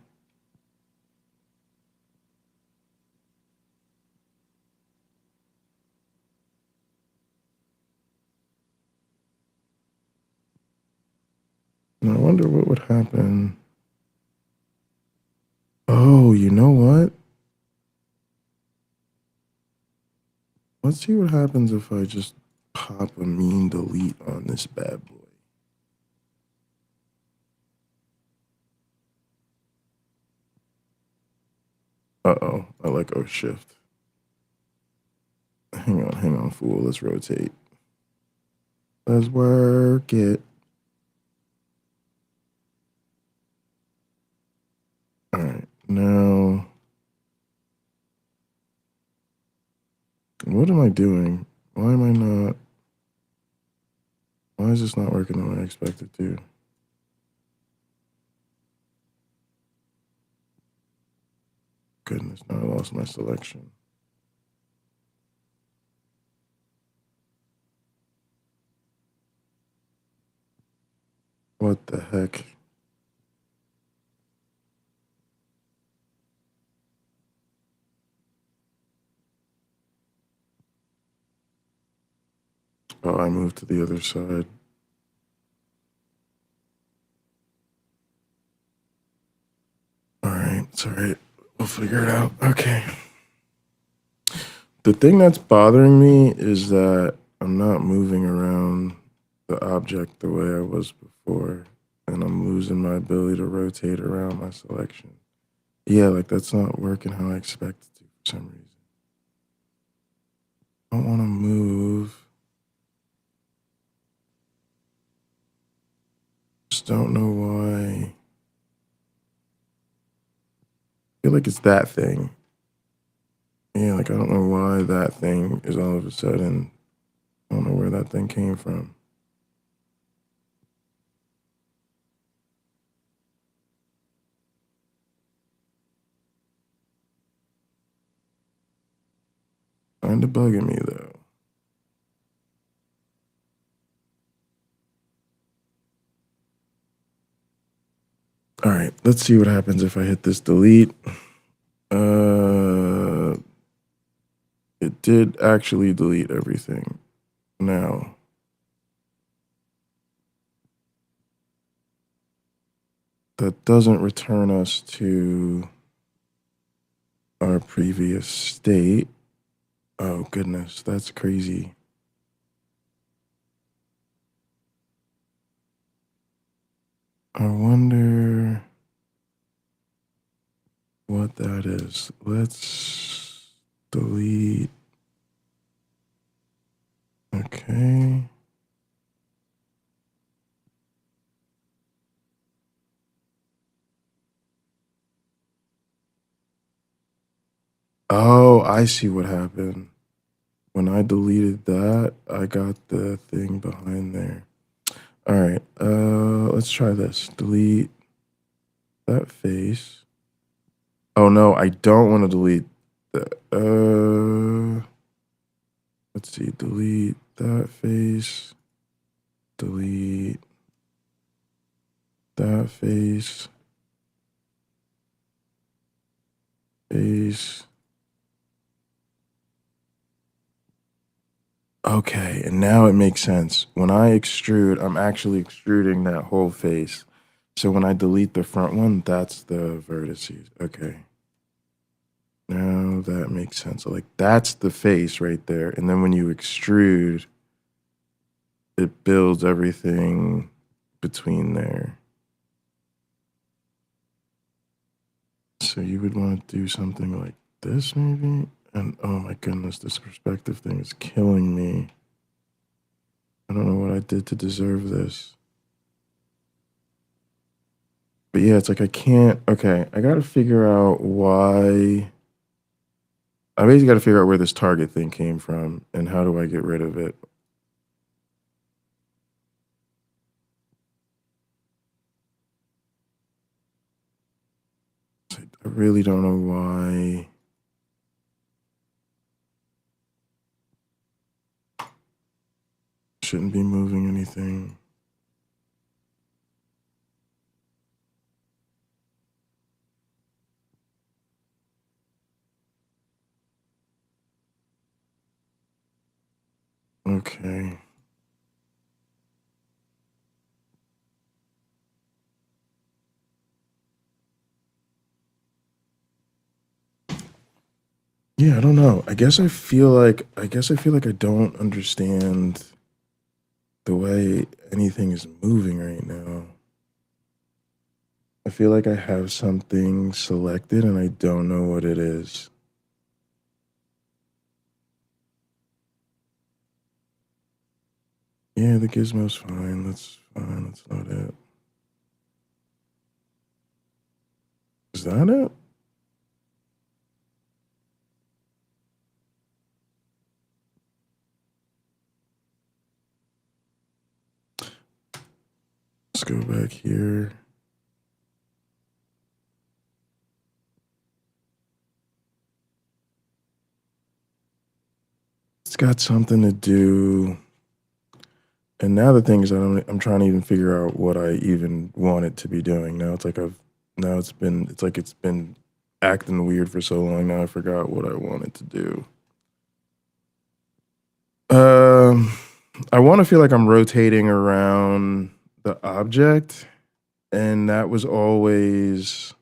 And I wonder what would happen. Oh, you know what? Let's see what happens if I just pop a mean delete on this bad boy. Uh-oh, I let go shift. Hang on, fool. Let's rotate. Let's work it. Now, what am I doing? Why am I not? Why is this not working the way I expected to? Goodness, now I lost my selection. What the heck? Oh, I moved to the other side. All right, it's all right. We'll figure it out. Okay. The thing that's bothering me is that I'm not moving around the object the way I was before, and I'm losing my ability to rotate around my selection. Yeah, like that's not working how I expect it to for some reason. I don't want to move. Just don't know why. I feel like it's that thing. Yeah, like I don't know why that thing is all of a sudden. I don't know where that thing came from. Kinda bugging me though. All right, let's see what happens if I hit this delete. It did actually delete everything. Now, that doesn't return us to our previous state. Oh goodness, that's crazy. I wonder what that is. Let's delete. Okay. Oh, I see what happened. When I deleted that, I got the thing behind there. All right, let's try this. Delete that face. Oh no, I don't want to delete that. Let's see, delete that face. Delete that face. Face. Okay, and now it makes sense. When I extrude, I'm actually extruding that whole face. So when I delete the front one, that's the vertices. Okay. Now that makes sense. So like that's the face right there. And then when you extrude, it builds everything between there. So you would want to do something like this maybe? And oh my goodness, this perspective thing is killing me. I don't know what I did to deserve this. But yeah, it's like I can't, okay, I gotta figure out why. I basically gotta figure out where this target thing came from and how do I get rid of it. I really don't know why. Shouldn't be moving anything. Okay. Yeah, I don't know. I guess I feel like I don't understand the way anything is moving right now. I feel like I have something selected and I don't know what it is. Yeah, the gizmo's fine. That's fine. That's not it. Is that it? Let's go back here. It's got something to do. And now the thing is, I'm trying to even figure out what I even want it to be doing. Now it's like it's been acting weird for so long. Now I forgot what I want it to do. I want to feel like I'm rotating around the object, and that was always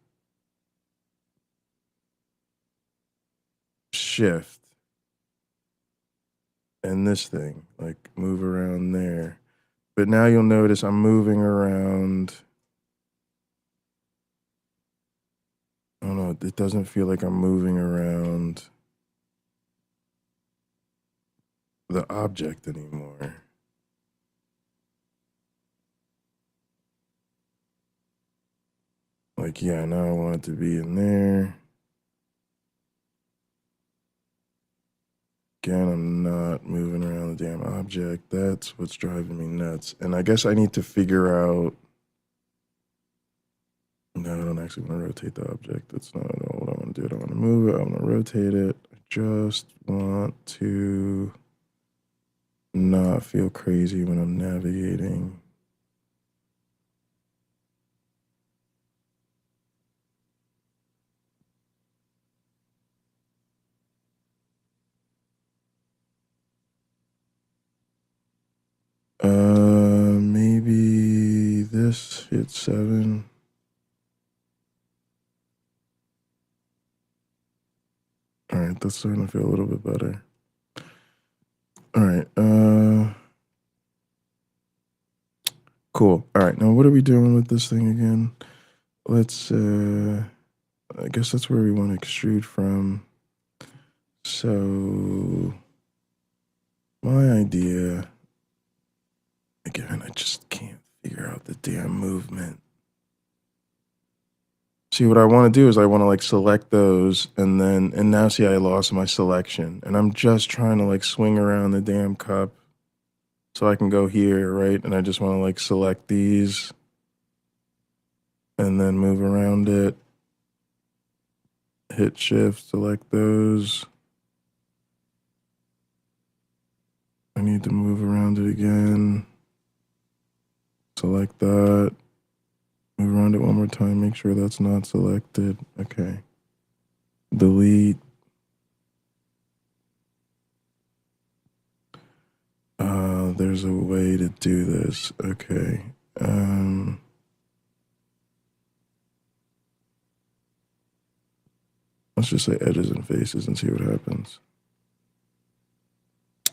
shift. And this thing, like move around there. But now you'll notice I'm moving around. I don't know, it doesn't feel like I'm moving around the object anymore. Like, yeah, now I want it to be in there. Again, I'm not moving around the damn object. That's what's driving me nuts. And I guess I need to figure out. No, I don't actually want to rotate the object. That's not at all what I want to do. I don't want to move it. I want to rotate it. I just want to not feel crazy when I'm navigating. Maybe this hit 7. All right, that's starting to feel a little bit better. All right, cool. All right, now what are we doing with this thing again? Let's, I guess that's where we want to extrude from. So, my idea, again, I just can't figure out the damn movement. See, what I want to do is I want to like select those and now see I lost my selection. And I'm just trying to like swing around the damn cup so I can go here, right? And I just want to like select these and then move around it. Hit shift, select those. I need to move around it again. Select that. Move around it one more time, make sure that's not selected. Okay. Delete. There's a way to do this. Okay. Let's just say edges and faces and see what happens.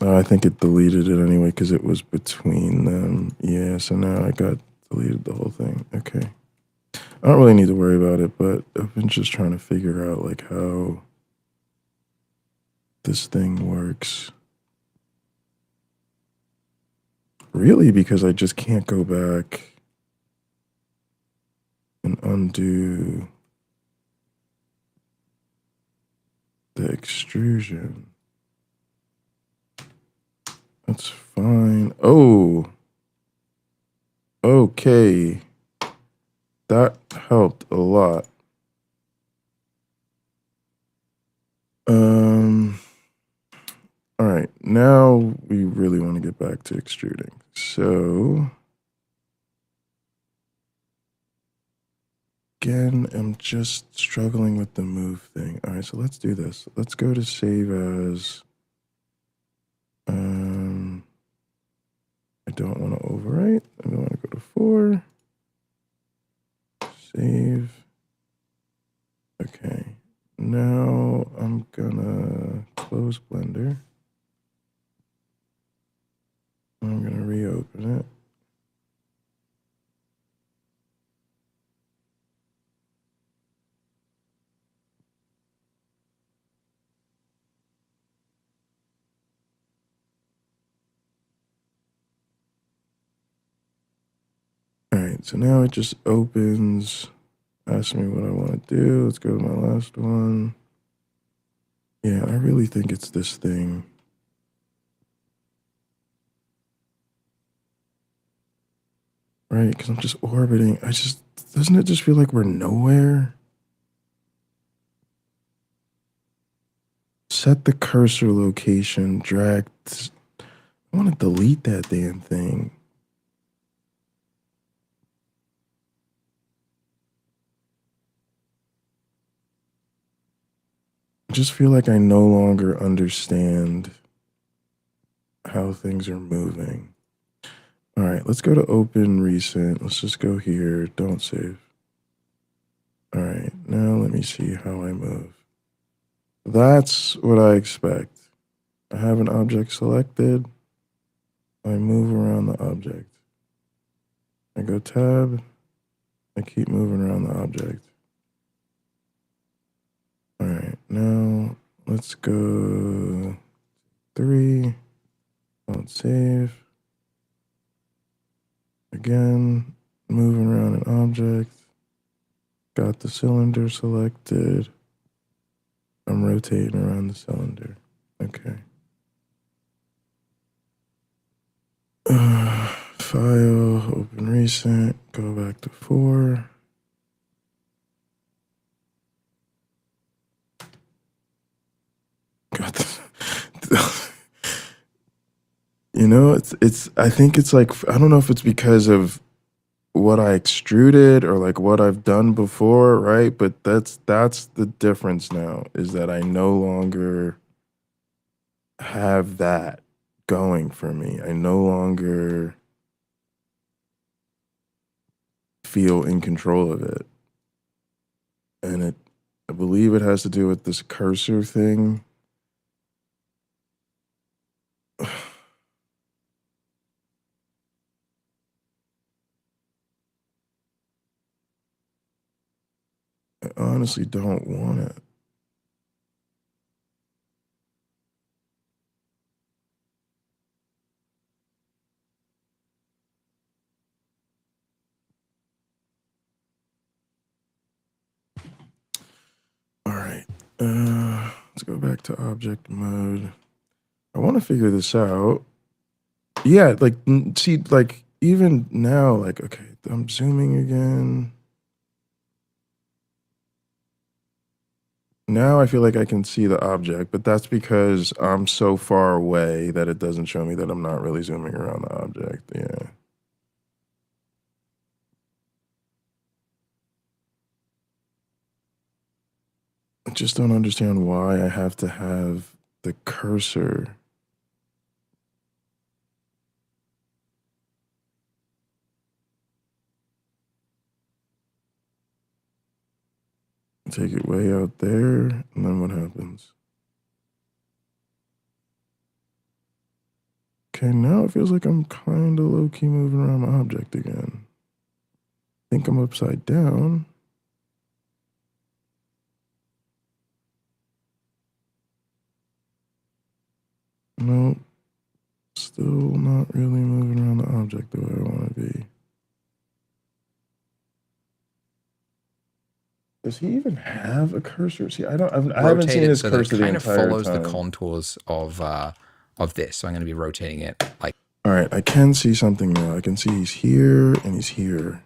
I think it deleted it anyway because it was between them. Yeah, so now I got deleted the whole thing. Okay. I don't really need to worry about it, but I've been just trying to figure out like how this thing works. Really, because I just can't go back and undo the extrusion. That's fine. Oh. Okay. That helped a lot. All right, now we really want to get back to extruding. So again, I'm just struggling with the move thing. All right, so let's do this. Let's go to save as. I don't want to overwrite. I want to go to 4. Save. Okay. Now I'm gonna close Blender. I'm gonna reopen it. All right, so now it just opens, asks me what I want to do. Let's go to my last one. Yeah, I really think it's this thing. right? Because I'm just orbiting. Doesn't it just feel like we're nowhere? Set the cursor location, drag. I want to delete that damn thing. I just feel like I no longer understand how things are moving. All right, let's go to open recent. Let's just go here. Don't save. All right, now let me see how I move. That's what I expect. I have an object selected. I move around the object. I go tab. I keep moving around the object. All right, now let's go 3. Don't save. Again, moving around an object. Got the cylinder selected. I'm rotating around the cylinder. Okay. File, open recent, go back to 4. Got the, you know, I think it's like, I don't know if it's because of what I extruded or like what I've done before, right? But that's the difference now, is that I no longer have that going for me. I no longer feel in control of it. And I believe it has to do with this cursor thing. I honestly don't want it. All right. Let's go back to object mode. I want to figure this out. Yeah, like, see, like, even now, like, okay, I'm zooming again. Now I feel like I can see the object, but that's because I'm so far away that it doesn't show me that I'm not really zooming around the object. Yeah. I just don't understand why I have to have the cursor. Take it way out there, and then what happens? Okay, now it feels like I'm kind of low-key moving around my object again. I think I'm upside down. Nope. Still not really moving around the object the way I want to be. Does he even have a cursor? See, I haven't seen his so that cursor it the kind of entire follows time. the contours of this. So I'm going to be rotating it like. All right, I can see something now. I can see he's here and he's here.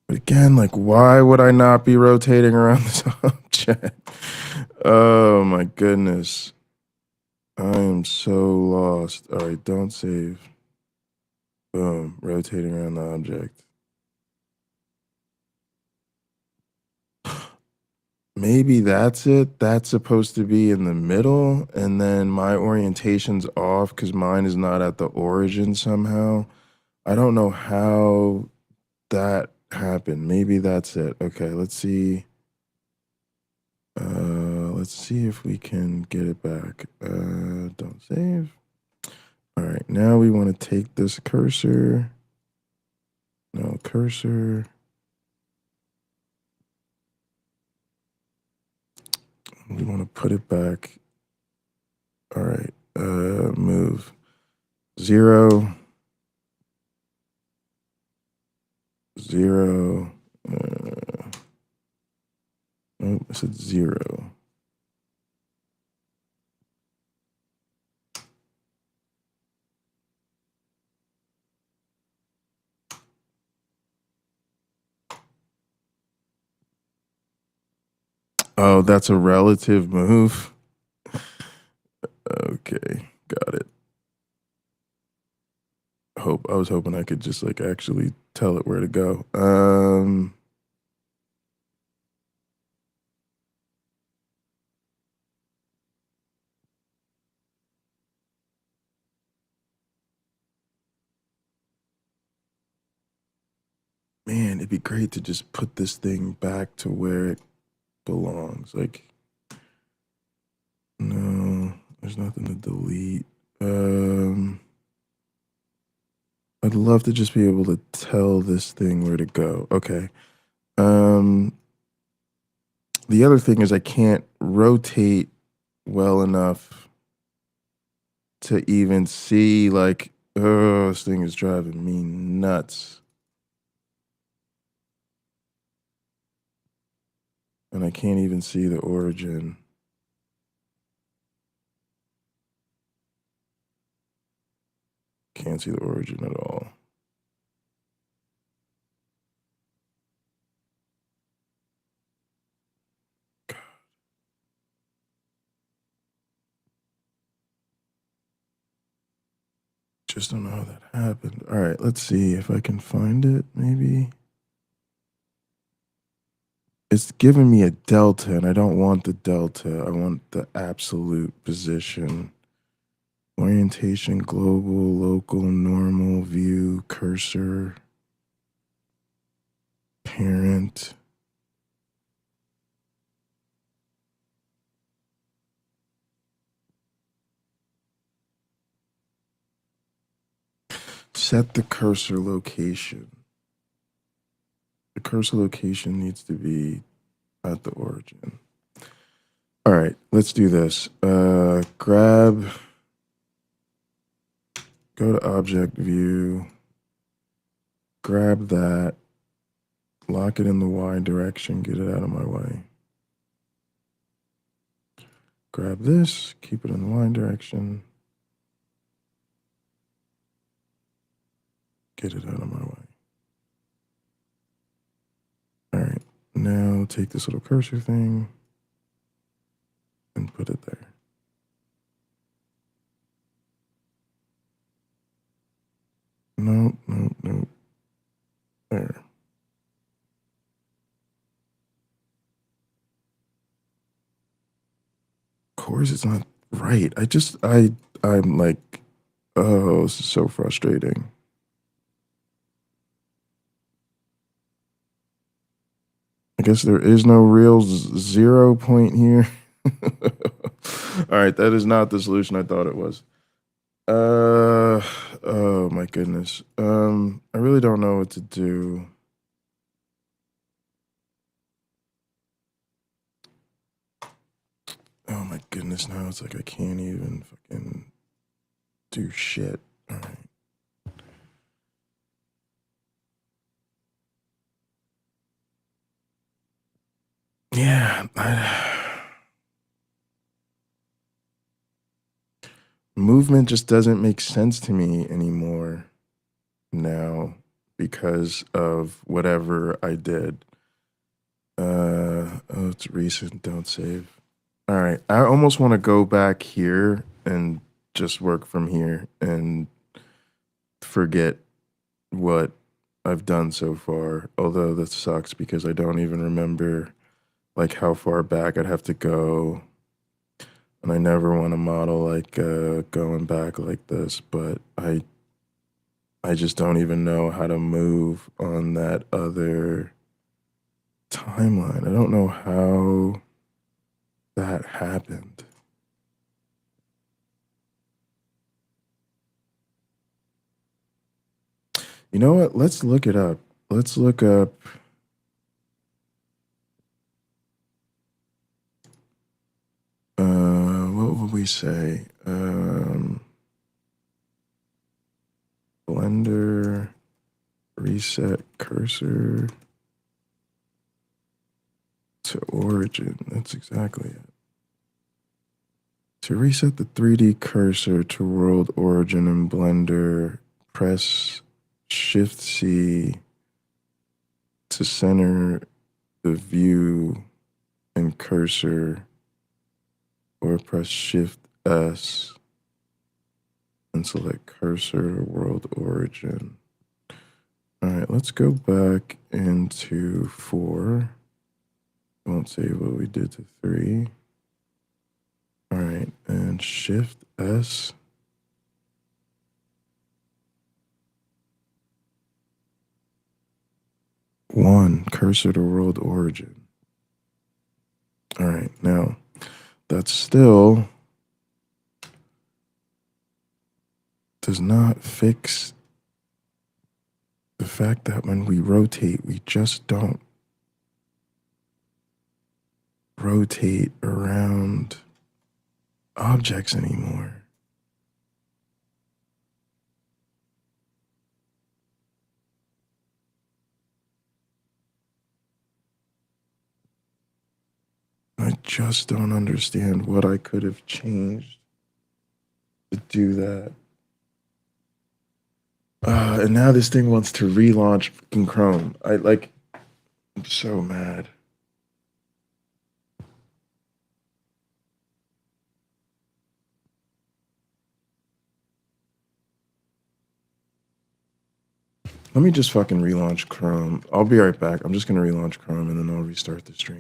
But again, like, why would I not be rotating around this object? Oh my goodness. I am so lost. All right, don't save. Boom, rotating around the object. Maybe that's it. That's supposed to be in the middle, and then my orientation's off because mine is not at the origin somehow. I don't know how that happened. Maybe that's it. Okay, let's see. Let's see if we can get it back. Don't save. All right, now we want to take this cursor. No cursor. We want to put it back. All right, move 0, 0. Nope, I said 0. Oh, that's a relative move. Okay, got it. I was hoping I could just like actually tell it where to go. Man, it'd be great to just put this thing back to where it belongs. Like, no, there's nothing to delete. I'd love to just be able to tell this thing where to go. Okay. The other thing is I can't rotate well enough to even see, like, oh, this thing is driving me nuts. And I can't even see the origin. Can't see the origin at all. Just don't know how that happened. All right, let's see if I can find it, maybe. It's giving me a delta, and I don't want the delta. I want the absolute position. Orientation, global, local, normal, view, cursor, parent. Set the cursor location. The cursor location needs to be at the origin. All right, let's do this. Grab, go to object view, grab that, lock it in the Y direction, get it out of my way. Grab this, keep it in the Y direction, get it out of my way. All right, now take this little cursor thing and put it there. Nope, nope, nope. There. Of course it's not right. I'm like, oh, this is so frustrating. I guess there is no real 0 point here. All right, that is not the solution I thought it was. Oh my goodness. I really don't know what to do. Oh my goodness, now it's like I can't even fucking do shit. All right. Yeah, movement just doesn't make sense to me anymore now because of whatever I did. Oh, it's recent, don't save. All right, I almost want to go back here and just work from here and forget what I've done so far, although that sucks because I don't even remember like how far back I'd have to go. And I never want to model like going back like this, but I just don't even know how to move on that other timeline. I don't know how that happened. You know what? Let's look it up. Let's look up. What would we say? Blender, reset cursor to origin. That's exactly it. To reset the 3D cursor to world origin in Blender, press Shift C to center the view and cursor, or press Shift S and select cursor to world origin. All right, let's go back into 4. Won't save what we did to 3. All right, and Shift S. One, cursor to world origin. All right, now that still does not fix the fact that when we rotate, we just don't rotate around objects anymore. I just don't understand what I could have changed to do that. And now this thing wants to relaunch fucking Chrome. I'm so mad. Let me just fucking relaunch Chrome. I'll be right back. I'm just gonna relaunch Chrome and then I'll restart the stream.